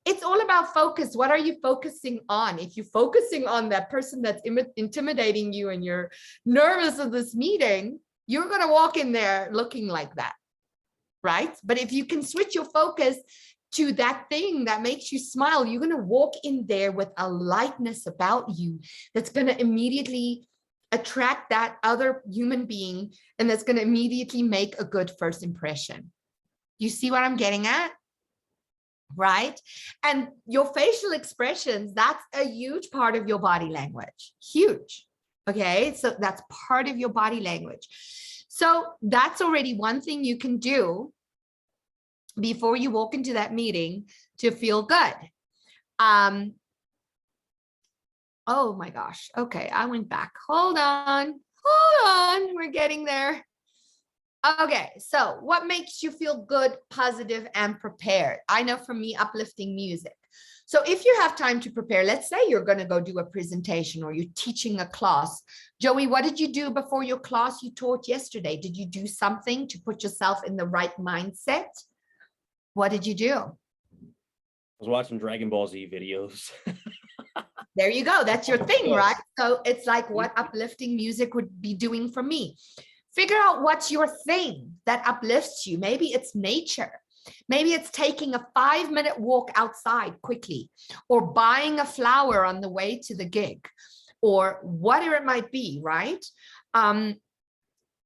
S1: It's all about focus. What are you focusing on? If you're focusing on that person that's intimidating you and you're nervous of this meeting, you're going to walk in there looking like that, right? But if you can switch your focus to that thing that makes you smile, you're going to walk in there with a lightness about you that's going to immediately attract that other human being, and that's going to immediately make a good first impression. You see what I'm getting at? Right? And your facial expressions, that's a huge part of your body language. Huge. Okay. So that's part of your body language. So that's already one thing you can do before you walk into that meeting to feel good. Oh my gosh. Okay. I went back. Hold on. We're getting there. Okay, so what makes you feel good, positive, and prepared? I know for me, uplifting music. So if you have time to prepare, let's say you're going to go do a presentation or you're teaching a class. Joey, what did you do before your class you taught yesterday? Did you do something to put yourself in the right mindset? What did you do?
S4: I was watching Dragon Ball Z videos.
S1: There you go. That's your thing, right? So it's like what uplifting music would be doing for me. Figure out what's your thing that uplifts you. Maybe it's nature. Maybe it's taking a 5-minute walk outside quickly, or buying a flower on the way to the gig, or whatever it might be, right?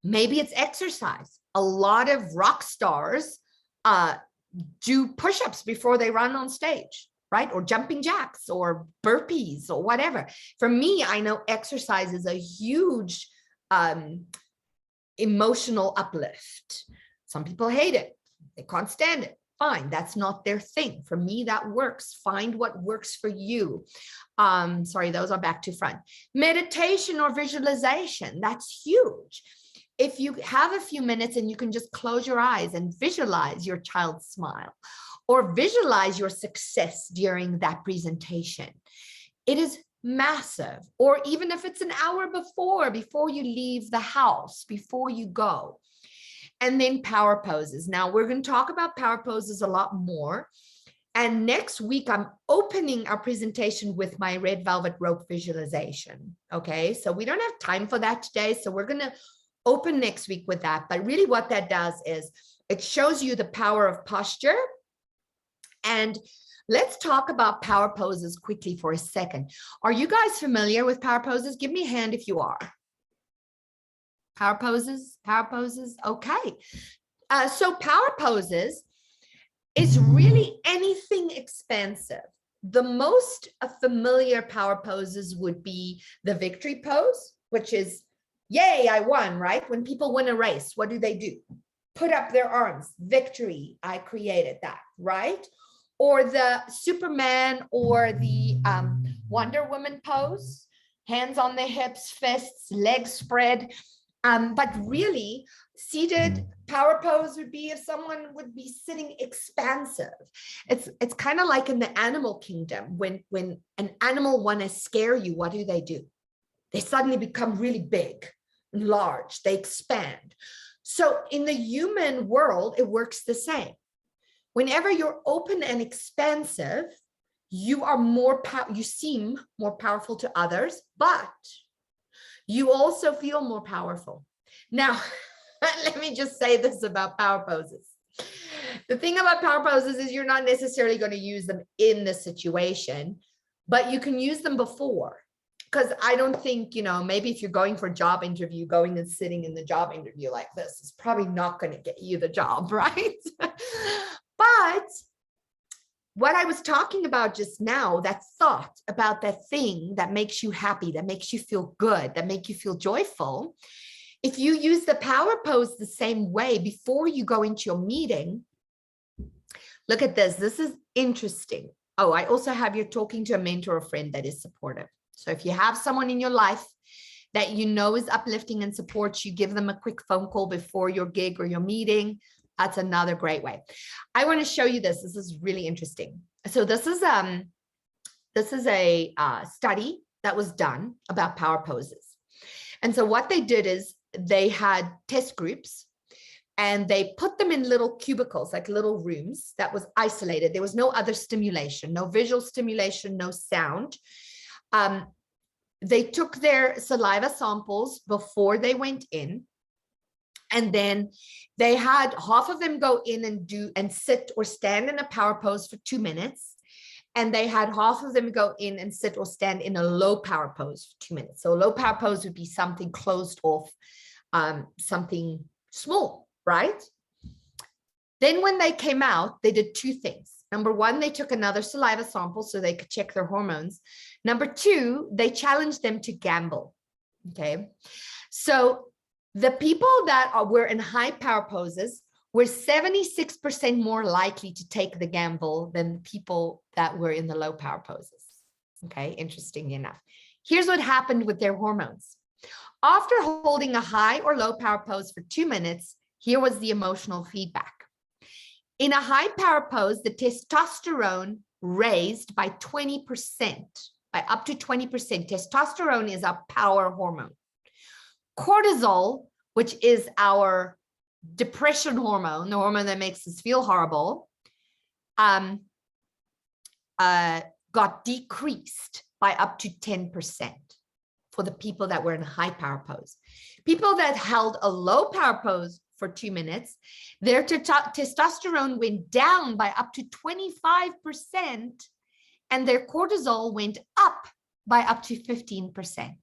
S1: Maybe it's exercise. A lot of rock stars do push-ups before they run on stage, right? Or jumping jacks or burpees or whatever. For me, I know exercise is a huge emotional uplift. Some people hate it. They can't stand it. Fine. That's not their thing. For me, that works. Find what works for you. Sorry, those are back to front. Meditation or visualization. That's huge. If you have a few minutes and you can just close your eyes and visualize your child's smile or visualize your success during that presentation, it is massive. Or even if it's an hour before you leave the house, before you go. And then power poses. Now we're going to talk about power poses a lot more. And next week, I'm opening our presentation with my red velvet rope visualization. Okay, so we don't have time for that today. So we're going to open next week with that. But really what that does is it shows you the power of posture. And let's talk about power poses quickly for a second. Are you guys familiar with power poses? Give me a hand if you are. Power poses, okay. So power poses is really anything expansive. The most familiar power poses would be the victory pose, which is, yay, I won, right? When people win a race, what do? Put up their arms, victory, I created that, right? Or the Superman or the Wonder Woman pose, hands on the hips, fists, legs spread. But really, seated power pose would be if someone would be sitting expansive. It's kind of like in the animal kingdom. When an animal want to scare you, what do? They suddenly become really big and large. They expand. So in the human world, it works the same. Whenever you're open and expansive, you are you seem more powerful to others, but you also feel more powerful. Now, let me just say this about power poses. The thing about power poses is you're not necessarily going to use them in the situation, but you can use them before. Because I don't think, maybe if you're going for a job interview, going and sitting in the job interview like this is probably not going to get you the job, right? But what I was talking about just now, that thought about that thing that makes you happy, that makes you feel good, that makes you feel joyful. If you use the power pose the same way before you go into your meeting, look at this. This is interesting. Oh, I also have you talking to a mentor or friend that is supportive. So if you have someone in your life that is uplifting and supports you, give them a quick phone call before your gig or your meeting. That's another great way. I want to show you this. This is really interesting. So this is a study that was done about power poses. And so what they did is they had test groups and they put them in little cubicles, like little rooms that was isolated. There was no other stimulation, no visual stimulation, no sound. They took their saliva samples before they went in, and then they had half of them go in and sit or stand in a power pose for 2 minutes. And they had half of them go in and sit or stand in a low power pose for 2 minutes. So a low power pose would be something closed off, something small, right? Then when they came out, they did 2 things. Number 1, they took another saliva sample so they could check their hormones. Number 2, they challenged them to gamble. Okay. So the people that were in high power poses were 76% more likely to take the gamble than the people that were in the low power poses. Okay. Interesting enough. Here's what happened with their hormones. After holding a high or low power pose for 2 minutes, here was the emotional feedback. In a high power pose, the testosterone raised by 20%, by up to 20%. Testosterone is our power hormone. Cortisol, which is our depression hormone, the hormone that makes us feel horrible, got decreased by up to 10% for the people that were in a high power pose. People that held a low power pose for 2 minutes, their testosterone went down by up to 25%, and their cortisol went up by up to 15%.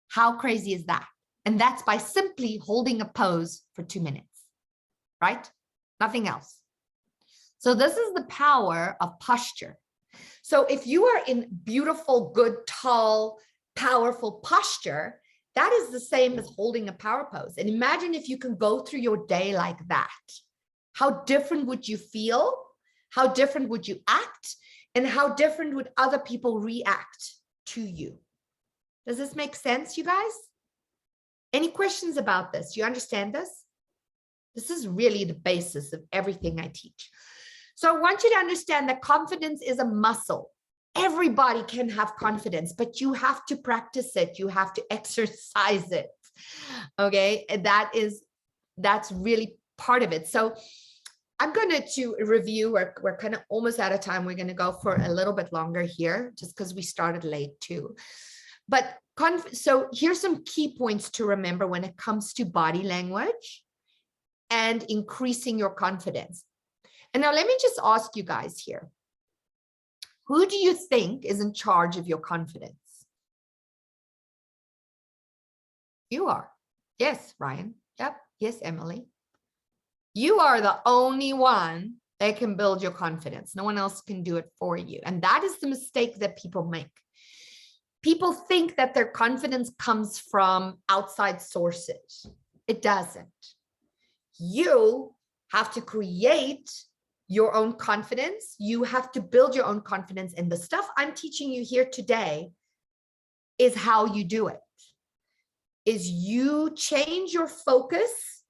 S1: How crazy is that? And that's by simply holding a pose for 2 minutes, right? Nothing else. So this is the power of posture. So if you are in beautiful, good, tall, powerful posture, that is the same as holding a power pose. And imagine if you can go through your day like that. How different would you feel? How different would you act? And how different would other people react to you? Does this make sense, you guys? Any questions about this? You understand this? This is really the basis of everything I teach. So I want you to understand that confidence is a muscle. Everybody can have confidence, but you have to practice it. You have to exercise it. Okay, and that's really part of it. So I'm going to review. We're kind of almost out of time. We're going to go for a little bit longer here, just because we started late too. But so here's some key points to remember when it comes to body language and increasing your confidence. And now let me just ask you guys here. Who do you think is in charge of your confidence? You are. Yes, Ryan. Yep. Yes, Emily. You are the only one that can build your confidence. No one else can do it for you. And that is the mistake that people make. People think that their confidence comes from outside sources. It doesn't. You have to create your own confidence. You have to build your own confidence. And the stuff I'm teaching you here today is how you do it. Is you change your focus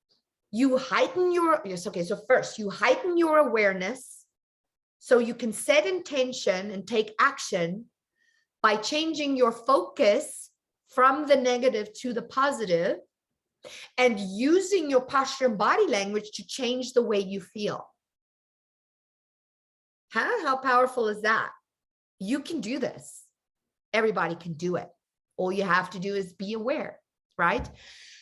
S1: You heighten your, yes, okay, so first you heighten your awareness so you can set intention and take action by changing your focus from the negative to the positive and using your posture and body language to change the way you feel. Huh? How powerful is that? You can do this. Everybody can do it. All you have to do is be aware, right?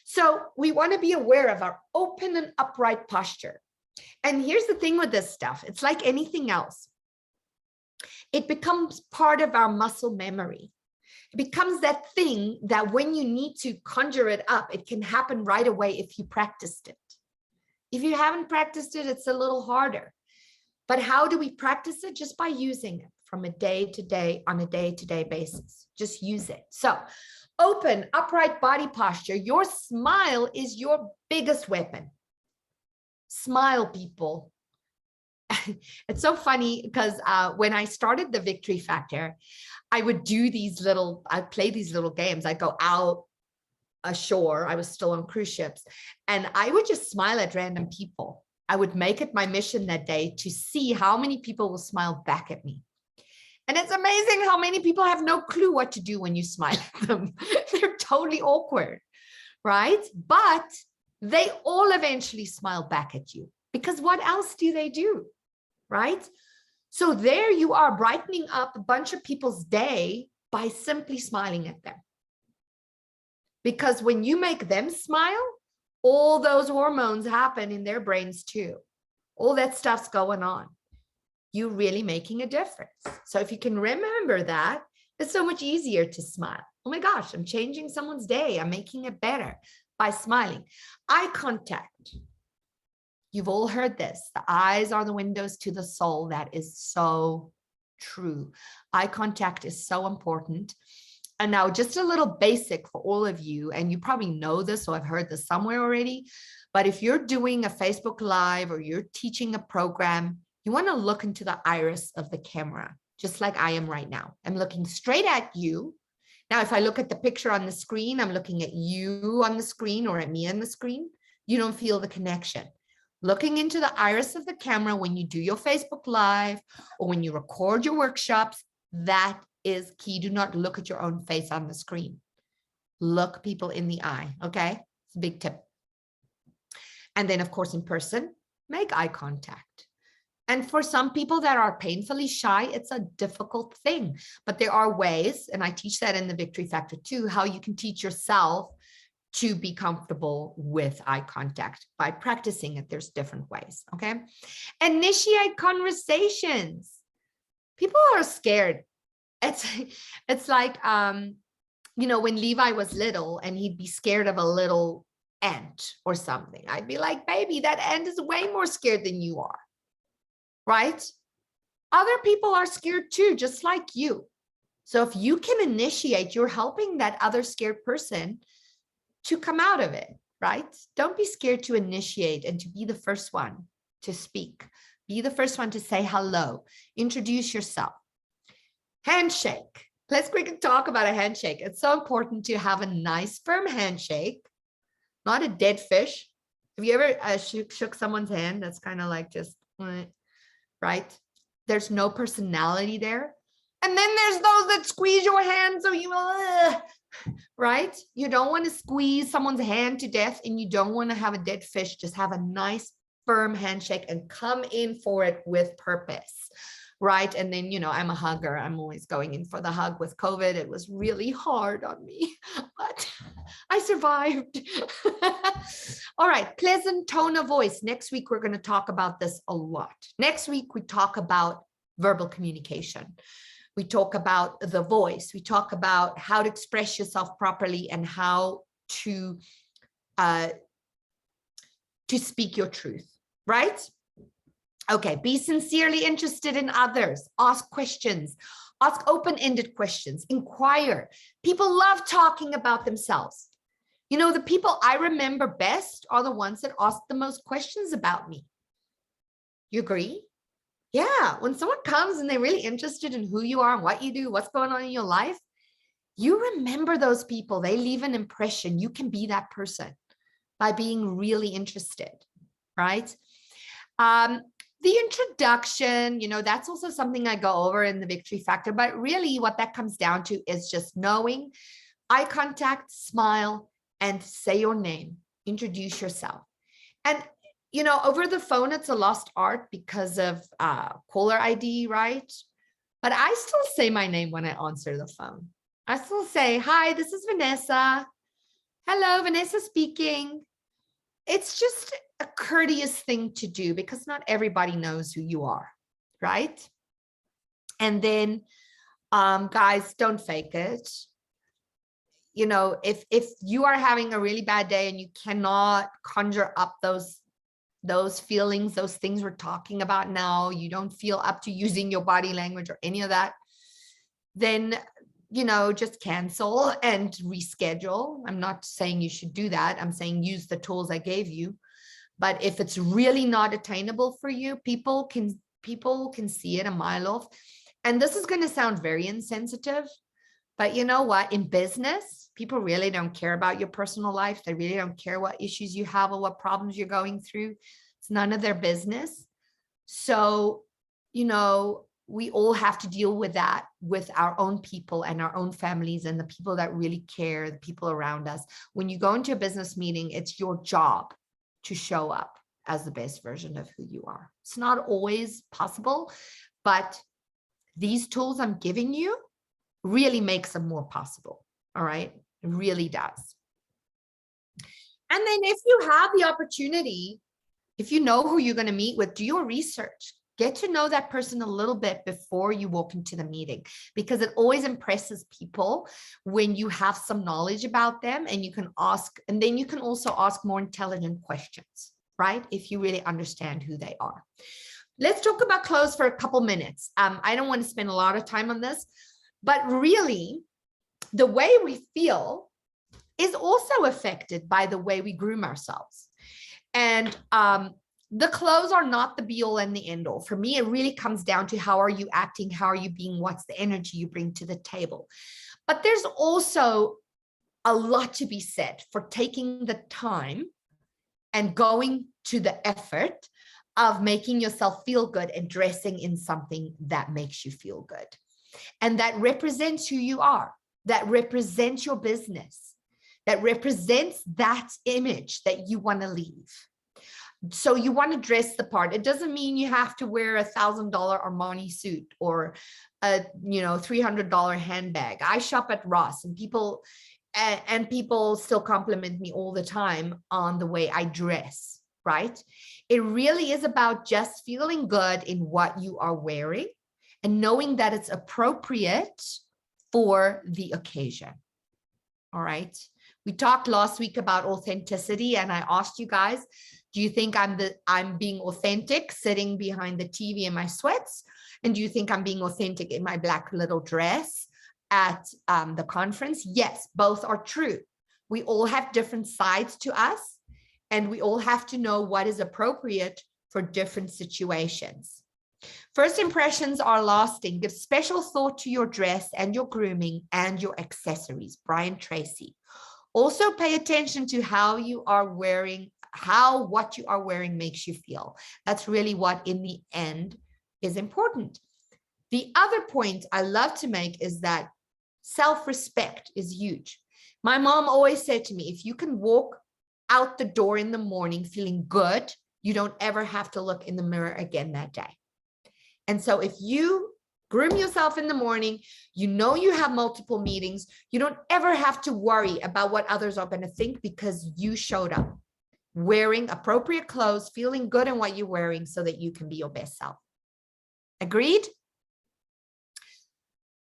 S1: So we want to be aware of our open and upright posture. And here's the thing with this stuff. It's like anything else. It becomes part of our muscle memory. It becomes that thing that when you need to conjure it up, it can happen right away if you practiced it. If you haven't practiced it, it's a little harder. But how do we practice it? Just by using it from a day to day, on a day-to-day basis. Just use it. So open, upright body posture. Your smile is your biggest weapon. Smile, people. It's so funny because when I started the Victory Factor, I would do these little, I'd play these little games. I'd go out ashore. I was still on cruise ships, and I would just smile at random people. I would make it my mission that day to see how many people will smile back at me. And it's amazing how many people have no clue what to do when you smile at them. They're totally awkward, right? But they all eventually smile back at you, because what else do they do, right? So there you are, brightening up a bunch of people's day by simply smiling at them. Because when you make them smile, all those hormones happen in their brains too. All that stuff's going on. You're really making a difference. So if you can remember that, it's so much easier to smile. Oh my gosh, I'm changing someone's day. I'm making it better by smiling. Eye contact. You've all heard this. The eyes are the windows to the soul. That is so true. Eye contact is so important. And now just a little basic for all of you, and you probably know this, or I've heard this somewhere already, but if you're doing a Facebook Live or you're teaching a program, you want to look into the iris of the camera, just like I am right now. I'm looking straight at you. Now, if I look at the picture on the screen, I'm looking at you on the screen or at me on the screen. You don't feel the connection. Looking into the iris of the camera when you do your Facebook Live or when you record your workshops, that is key. Do not look at your own face on the screen. Look people in the eye, okay? It's a big tip. And then, of course, in person, make eye contact. And for some people that are painfully shy, it's a difficult thing. But there are ways, and I teach that in the Victory Factor too, how you can teach yourself to be comfortable with eye contact by practicing it. There's different ways, okay? Initiate conversations. People are scared. It's like, you know, when Levi was little and he'd be scared of a little ant or something, I'd be like, baby, that ant is way more scared than you are, right? Other people are scared too, just like you. So if you can initiate, you're helping that other scared person to come out of it, right? Don't be scared to initiate and to be the first one to speak. Be the first one to say hello, introduce yourself. Handshake. Let's quickly talk about a handshake. It's so important to have a nice, firm handshake, not a dead fish. Have you ever shook someone's hand? That's kind of like just, right? There's no personality there. And then there's those that squeeze your hand so you, right? You don't want to squeeze someone's hand to death, and you don't want to have a dead fish. Just have a nice, firm handshake and come in for it with purpose. Right. And then, you know, I'm a hugger. I'm always going in for the hug. With COVID, it was really hard on me, but I survived. All right. Pleasant tone of voice. Next week, we're going to talk about this a lot. Next week, we talk about verbal communication. We talk about the voice. We talk about how to express yourself properly and how to speak your truth. Right? Okay, be sincerely interested in others. Ask questions. Ask open-ended questions. Inquire. People love talking about themselves. You know, the people I remember best are the ones that ask the most questions about me. You agree? Yeah, when someone comes and they're really interested in who you are and what you do, what's going on in your life, you remember those people. They leave an impression. You can be that person. by being really interested, right? The introduction, that's also something I go over in the victory factor, but really what that comes down to is just knowing, eye contact, smile, and say your name, introduce yourself. And, over the phone, it's a lost art because of caller ID, right? But I still say my name when I answer the phone. I still say, hi, this is Vanessa. Hello, Vanessa speaking. It's just a courteous thing to do because not everybody knows who you are, right? And then, guys, don't fake it. If you are having a really bad day and you cannot conjure up those feelings, those things we're talking about now, you don't feel up to using your body language or any of that, then just cancel and reschedule. I'm not saying you should do that. I'm saying use the tools I gave you. But if it's really not attainable for you, people can see it a mile off. And this is going to sound very insensitive, but you know what? In business, people really don't care about your personal life. They really don't care what issues you have or what problems you're going through. It's none of their business. So, we all have to deal with that with our own people and our own families and the people that really care, the people around us. When you go into a business meeting, it's your job to show up as the best version of who you are. It's not always possible, but these tools I'm giving you really makes them more possible. All right. It really does. And then if you have the opportunity, if you know who you're going to meet with, do your research. Get to know that person a little bit before you walk into the meeting, because it always impresses people when you have some knowledge about them and you can ask, and then you can also ask more intelligent questions, right? If you really understand who they are. Let's talk about clothes for a couple minutes. I don't want to spend a lot of time on this, but really the way we feel is also affected by the way we groom ourselves. And, the clothes are not the be all and the end all. For me, it really comes down to how are you acting? How are you being? What's the energy you bring to the table? But there's also a lot to be said for taking the time and going to the effort of making yourself feel good and dressing in something that makes you feel good. And that represents who you are, that represents your business, that represents that image that you want to leave. So you want to dress the part. It doesn't mean you have to wear $1,000 Armani suit or a $300 handbag. I shop at Ross, and people still compliment me all the time on the way I dress, right? It really is about just feeling good in what you are wearing and knowing that it's appropriate for the occasion. All right. We talked last week about authenticity, and I asked you guys, do you think I'm being authentic sitting behind the TV in my sweats? And do you think I'm being authentic in my black little dress at the conference? Yes, both are true. We all have different sides to us, and we all have to know what is appropriate for different situations. First impressions are lasting. Give special thought to your dress and your grooming and your accessories. Brian Tracy. Also pay attention to how you are wearing, what you are wearing makes you feel. That's really what in the end is important. The other point I love to make is that self-respect is huge. My mom always said to me, if you can walk out the door in the morning feeling good, you don't ever have to look in the mirror again that day. And so if you groom yourself in the morning, you have multiple meetings, you don't ever have to worry about what others are going to think, because you showed up wearing appropriate clothes, feeling good in what you're wearing so that you can be your best self. Agreed?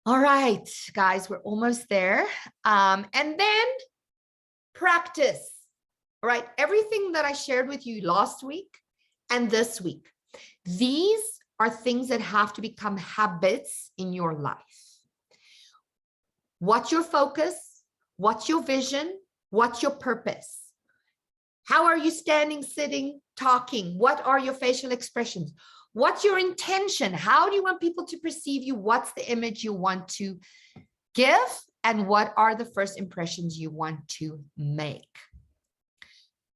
S1: All right, guys, we're almost there. And then practice. All right, everything that I shared with you last week and this week, these are things that have to become habits in your life. What's your focus? What's your vision? What's your purpose? How are you standing, sitting, talking? What are your facial expressions? What's your intention? How do you want people to perceive you? What's the image you want to give? And what are the first impressions you want to make?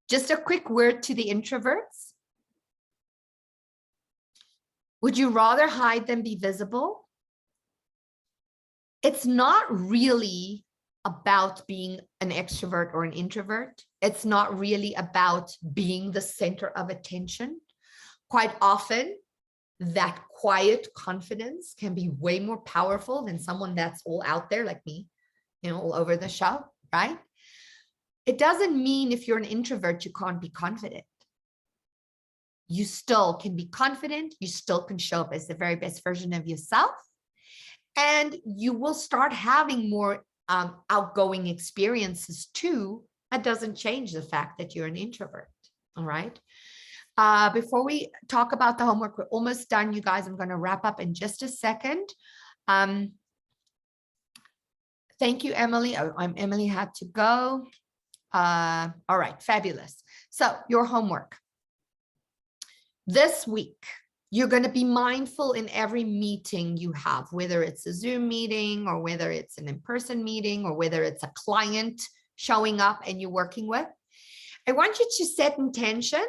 S1: Just a quick word to the introverts. Would you rather hide than be visible? It's not really about being an extrovert or an introvert. It's not really about being the center of attention. Quite often, that quiet confidence can be way more powerful than someone that's all out there like me, all over the show, right? It doesn't mean if you're an introvert, you can't be confident. You still can be confident. You still can show up as the very best version of yourself. And you will start having more outgoing experiences too. That doesn't change the fact that you're an introvert. All right. Before we talk about the homework, we're almost done, you guys. I'm going to wrap up in just a second. Thank you, Emily. Emily had to go. All right, fabulous. So your homework. This week, you're going to be mindful in every meeting you have, whether it's a Zoom meeting or whether it's an in-person meeting or whether it's a client showing up and you're working with. I want you to set intention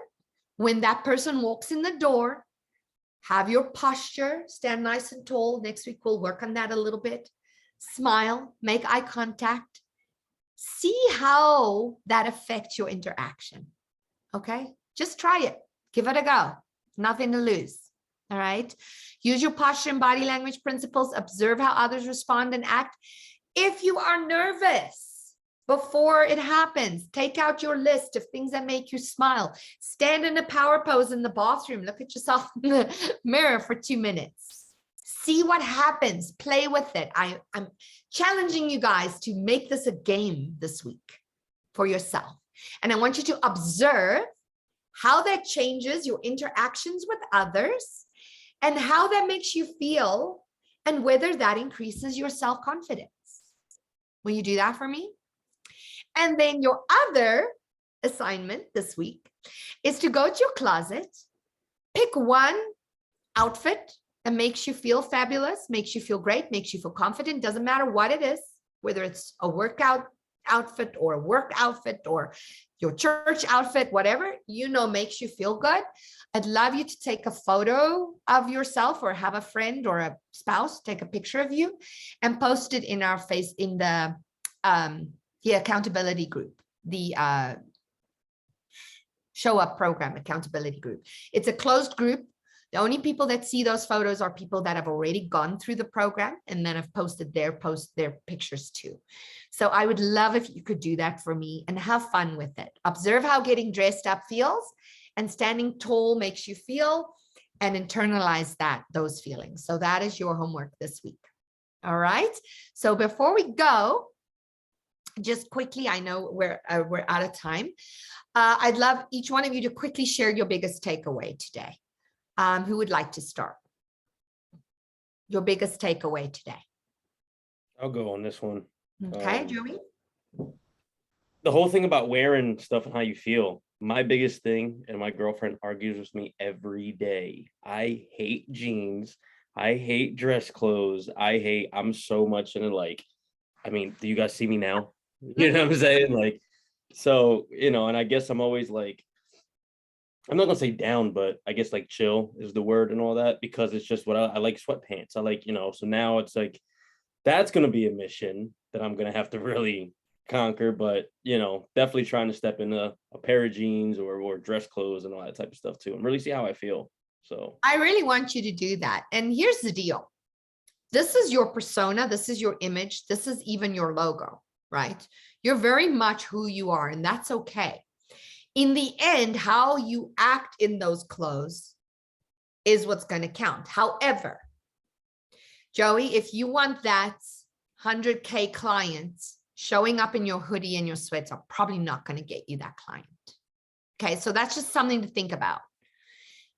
S1: when that person walks in the door. Have your posture, stand nice and tall. Next week, we'll work on that a little bit. Smile, make eye contact. See how that affects your interaction. Okay, just try it. Give it a go. Nothing to lose. All right. Use your posture and body language principles. Observe how others respond and act. If you are nervous before it happens, take out your list of things that make you smile. Stand in a power pose in the bathroom. Look at yourself in the mirror for 2 minutes. See what happens. Play with it. I'm challenging you guys to make this a game this week for yourself. And I want you to observe how that changes your interactions with others and how that makes you feel and whether that increases your self-confidence. Will you do that for me? And then your other assignment this week is to go to your closet, pick one outfit that makes you feel fabulous, makes you feel great, makes you feel confident. Doesn't matter what it is, whether it's a workout outfit or a work outfit or your church outfit, whatever, makes you feel good. I'd love you to take a photo of yourself or have a friend or a spouse take a picture of you and post it in the accountability group, the Show Up program accountability group. It's a closed group. The only people that see those photos are people that have already gone through the program and then have posted their pictures too. So I would love if you could do that for me and have fun with it. Observe how getting dressed up feels and standing tall makes you feel, and internalize those feelings. So that is your homework this week. All right. So before we go, just quickly, I know we're out of time. I'd love each one of you to quickly share your biggest takeaway today. Who would like to start? Your biggest takeaway today.
S4: I'll go on this one.
S1: Okay, Joey.
S4: The whole thing about wearing stuff and how you feel. My biggest thing, and my girlfriend argues with me every day. I hate jeans. I hate dress clothes. I'm so much into do you guys see me now? You know what I'm saying? So, and I guess I'm always I'm not gonna say down, but I guess chill is the word and all that, because it's just what I like sweatpants. I like, so now it's that's gonna be a mission that I'm gonna have to really conquer, but definitely trying to step into a pair of jeans or dress clothes and all that type of stuff too, and really see how I feel. So
S1: I really want you to do that. And here's the deal. This is your persona. This is your image. This is even your logo, right? You're very much who you are, and that's okay. In the end, how you act in those clothes is what's going to count. However, Joey, if you want that 100K client showing up in your hoodie and your sweats, are probably not going to get you that client. Okay, so that's just something to think about.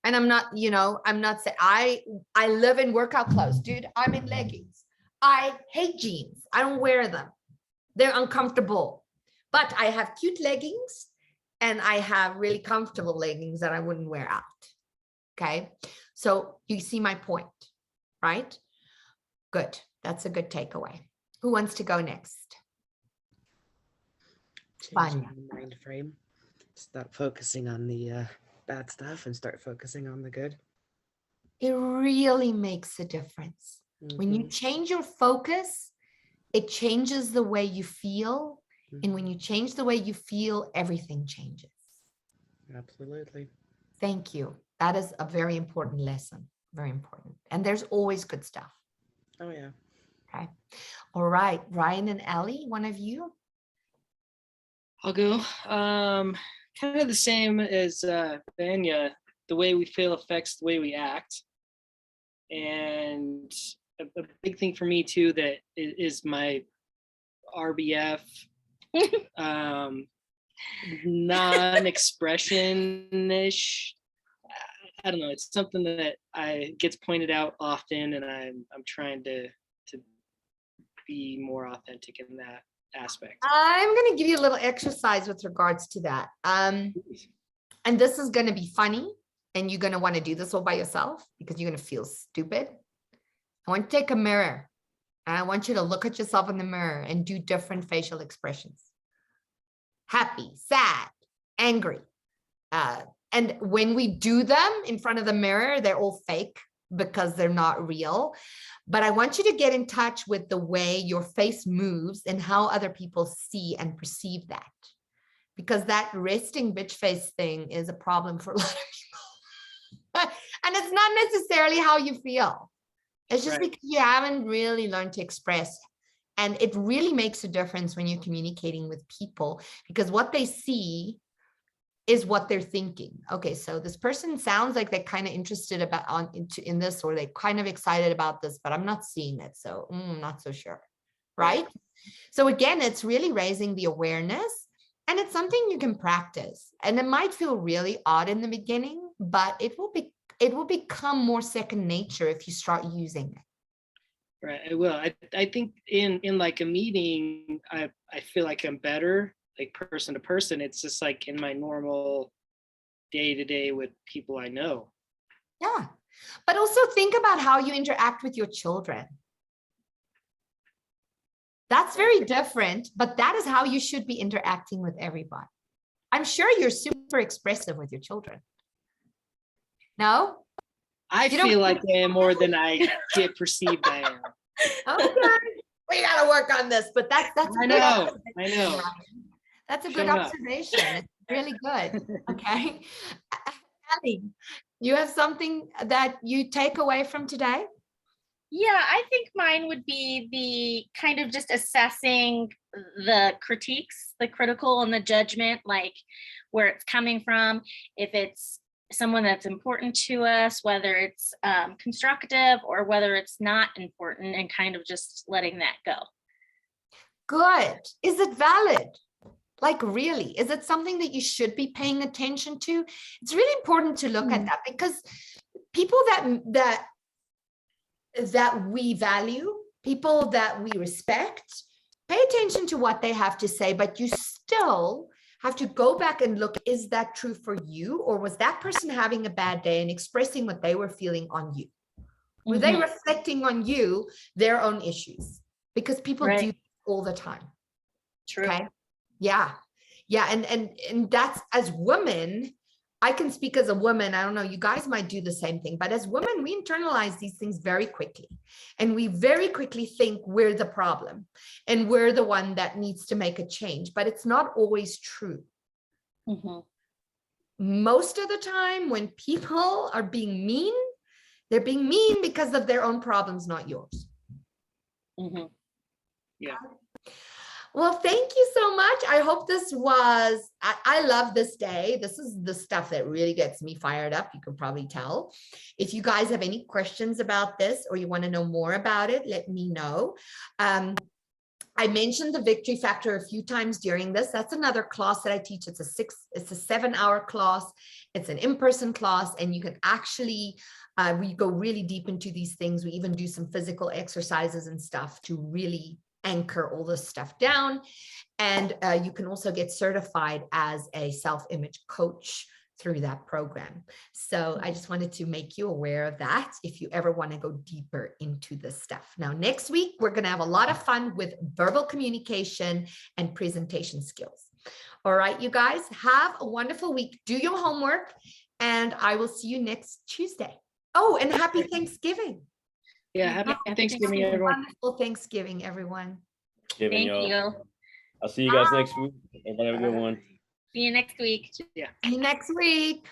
S1: And I'm not saying I live in workout clothes, dude. I'm in leggings. I hate jeans. I don't wear them. They're uncomfortable. But I have cute leggings and I have really comfortable leggings that I wouldn't wear out. Okay, so you see my point, right? Good. That's a good takeaway. Who wants to go next?
S5: Changing my mind frame. Stop focusing on the bad stuff and start focusing on the good.
S1: It really makes a difference. When you
S5: Mhm,
S1: change your focus, it changes the way you feel. And when
S5: mhm.
S1: you change the way you feel, everything changes.
S5: Absolutely.
S1: Thank you. That is a very important lesson. Very important. And there's always good stuff.
S5: Oh yeah.
S1: Okay. All right. Ryan and Ellie, one of you.
S2: I'll go. Kind of the same as Vanya. The way we feel affects the way we act. And a big thing for me too that is my RBF, non-expression-ish. I don't know. It's something that gets pointed out often, and I'm trying to be more authentic in that aspect.
S1: I'm going to give you a little exercise with regards to that. And this is going to be funny, and you're going to want to do this all by yourself because you're going to feel stupid. I want you to take a mirror, and I want you to look at yourself in the mirror and do different facial expressions. Happy, sad, angry. And when we do them in front of the mirror, they're all fake because they're not real. But I want you to get in touch with the way your face moves and how other people see and perceive that. Because that resting bitch face thing is a problem for a lot of people. And it's not necessarily how you feel. It's just
S2: Right.
S1: because you haven't really learned to express. And it really makes a difference when you're communicating with people because what they see is what they're thinking. Okay, so this person sounds like they're kind of interested in this, or they're kind of excited about this, but I'm not seeing it. So not so sure, right? So again, it's really raising the awareness, and it's something you can practice. And it might feel really odd in the beginning, but it will become more second nature if you start using it.
S2: Right. I will. I think in like a meeting, I feel like I'm better, like person to person. It's just like in my normal day to day with people I know.
S1: Yeah. But also think about how you interact with your children. That's very different, but that is how you should be interacting with everybody. I'm sure you're super expressive with your children. No?
S2: I
S1: You don't-
S2: feel like I am more than I get perceived I am.
S1: Okay. We got to work on this, but that's
S2: I
S1: a good
S2: know.
S1: observation,
S2: I know.
S1: Ryan. That's a good
S2: Showing up.
S1: observation. It's really good. Okay. Ellie, you have something that you take away from today?
S3: Yeah, I think mine would be the kind of just assessing the critiques, the critical and the judgment, like where it's coming from, if it's someone that's important to us, whether it's constructive or whether it's not important, and kind of just letting that go.
S1: Good. Is it valid? Like really, is it something that you should be paying attention to? It's really important to look at that because people that we value, people that we respect, pay attention to what they have to say, but you still have to go back and look, is that true for you? Or was that person having a bad day and expressing what they were feeling on you? Were they reflecting on you, their own issues? Because people do all the time.
S3: True.
S1: Okay. Yeah. Yeah. And that's, as women, I can speak as a woman. I don't know, you guys might do the same thing, but as women, we internalize these things very quickly. And we very quickly think we're the problem and we're the one that needs to make a change, but it's not always true. Most of the time when people are being mean, they're being mean because of their own problems, not yours.
S2: Yeah.
S1: Well, thank you so much. I hope this was, I love this day. This is the stuff that really gets me fired up. You can probably tell. If you guys have any questions about this or you want to know more about it, let me know. I mentioned the Victory Factor a few times during this. That's another class that I teach. It's a 7-hour class. It's an in-person class, and you can actually, we go really deep into these things. We even do some physical exercises and stuff to really anchor all this stuff down. And you can also get certified as a self-image coach through that program. So I just wanted to make you aware of that if you ever want to go deeper into this stuff. Now, next week, we're going to have a lot of fun with verbal communication and presentation skills. All right, you guys, have a wonderful week. Do your homework, and I will see you next Tuesday. Oh, and happy Thanksgiving.
S2: Yeah, happy
S3: Happy
S2: Thanksgiving,
S3: Thanksgiving.
S2: everyone.
S1: Wonderful Thanksgiving, everyone.
S4: Giving
S3: Thank
S4: y'all.
S3: you.
S4: I'll see you guys next week. Everybody have a good one.
S3: See you next week.
S1: See you next week.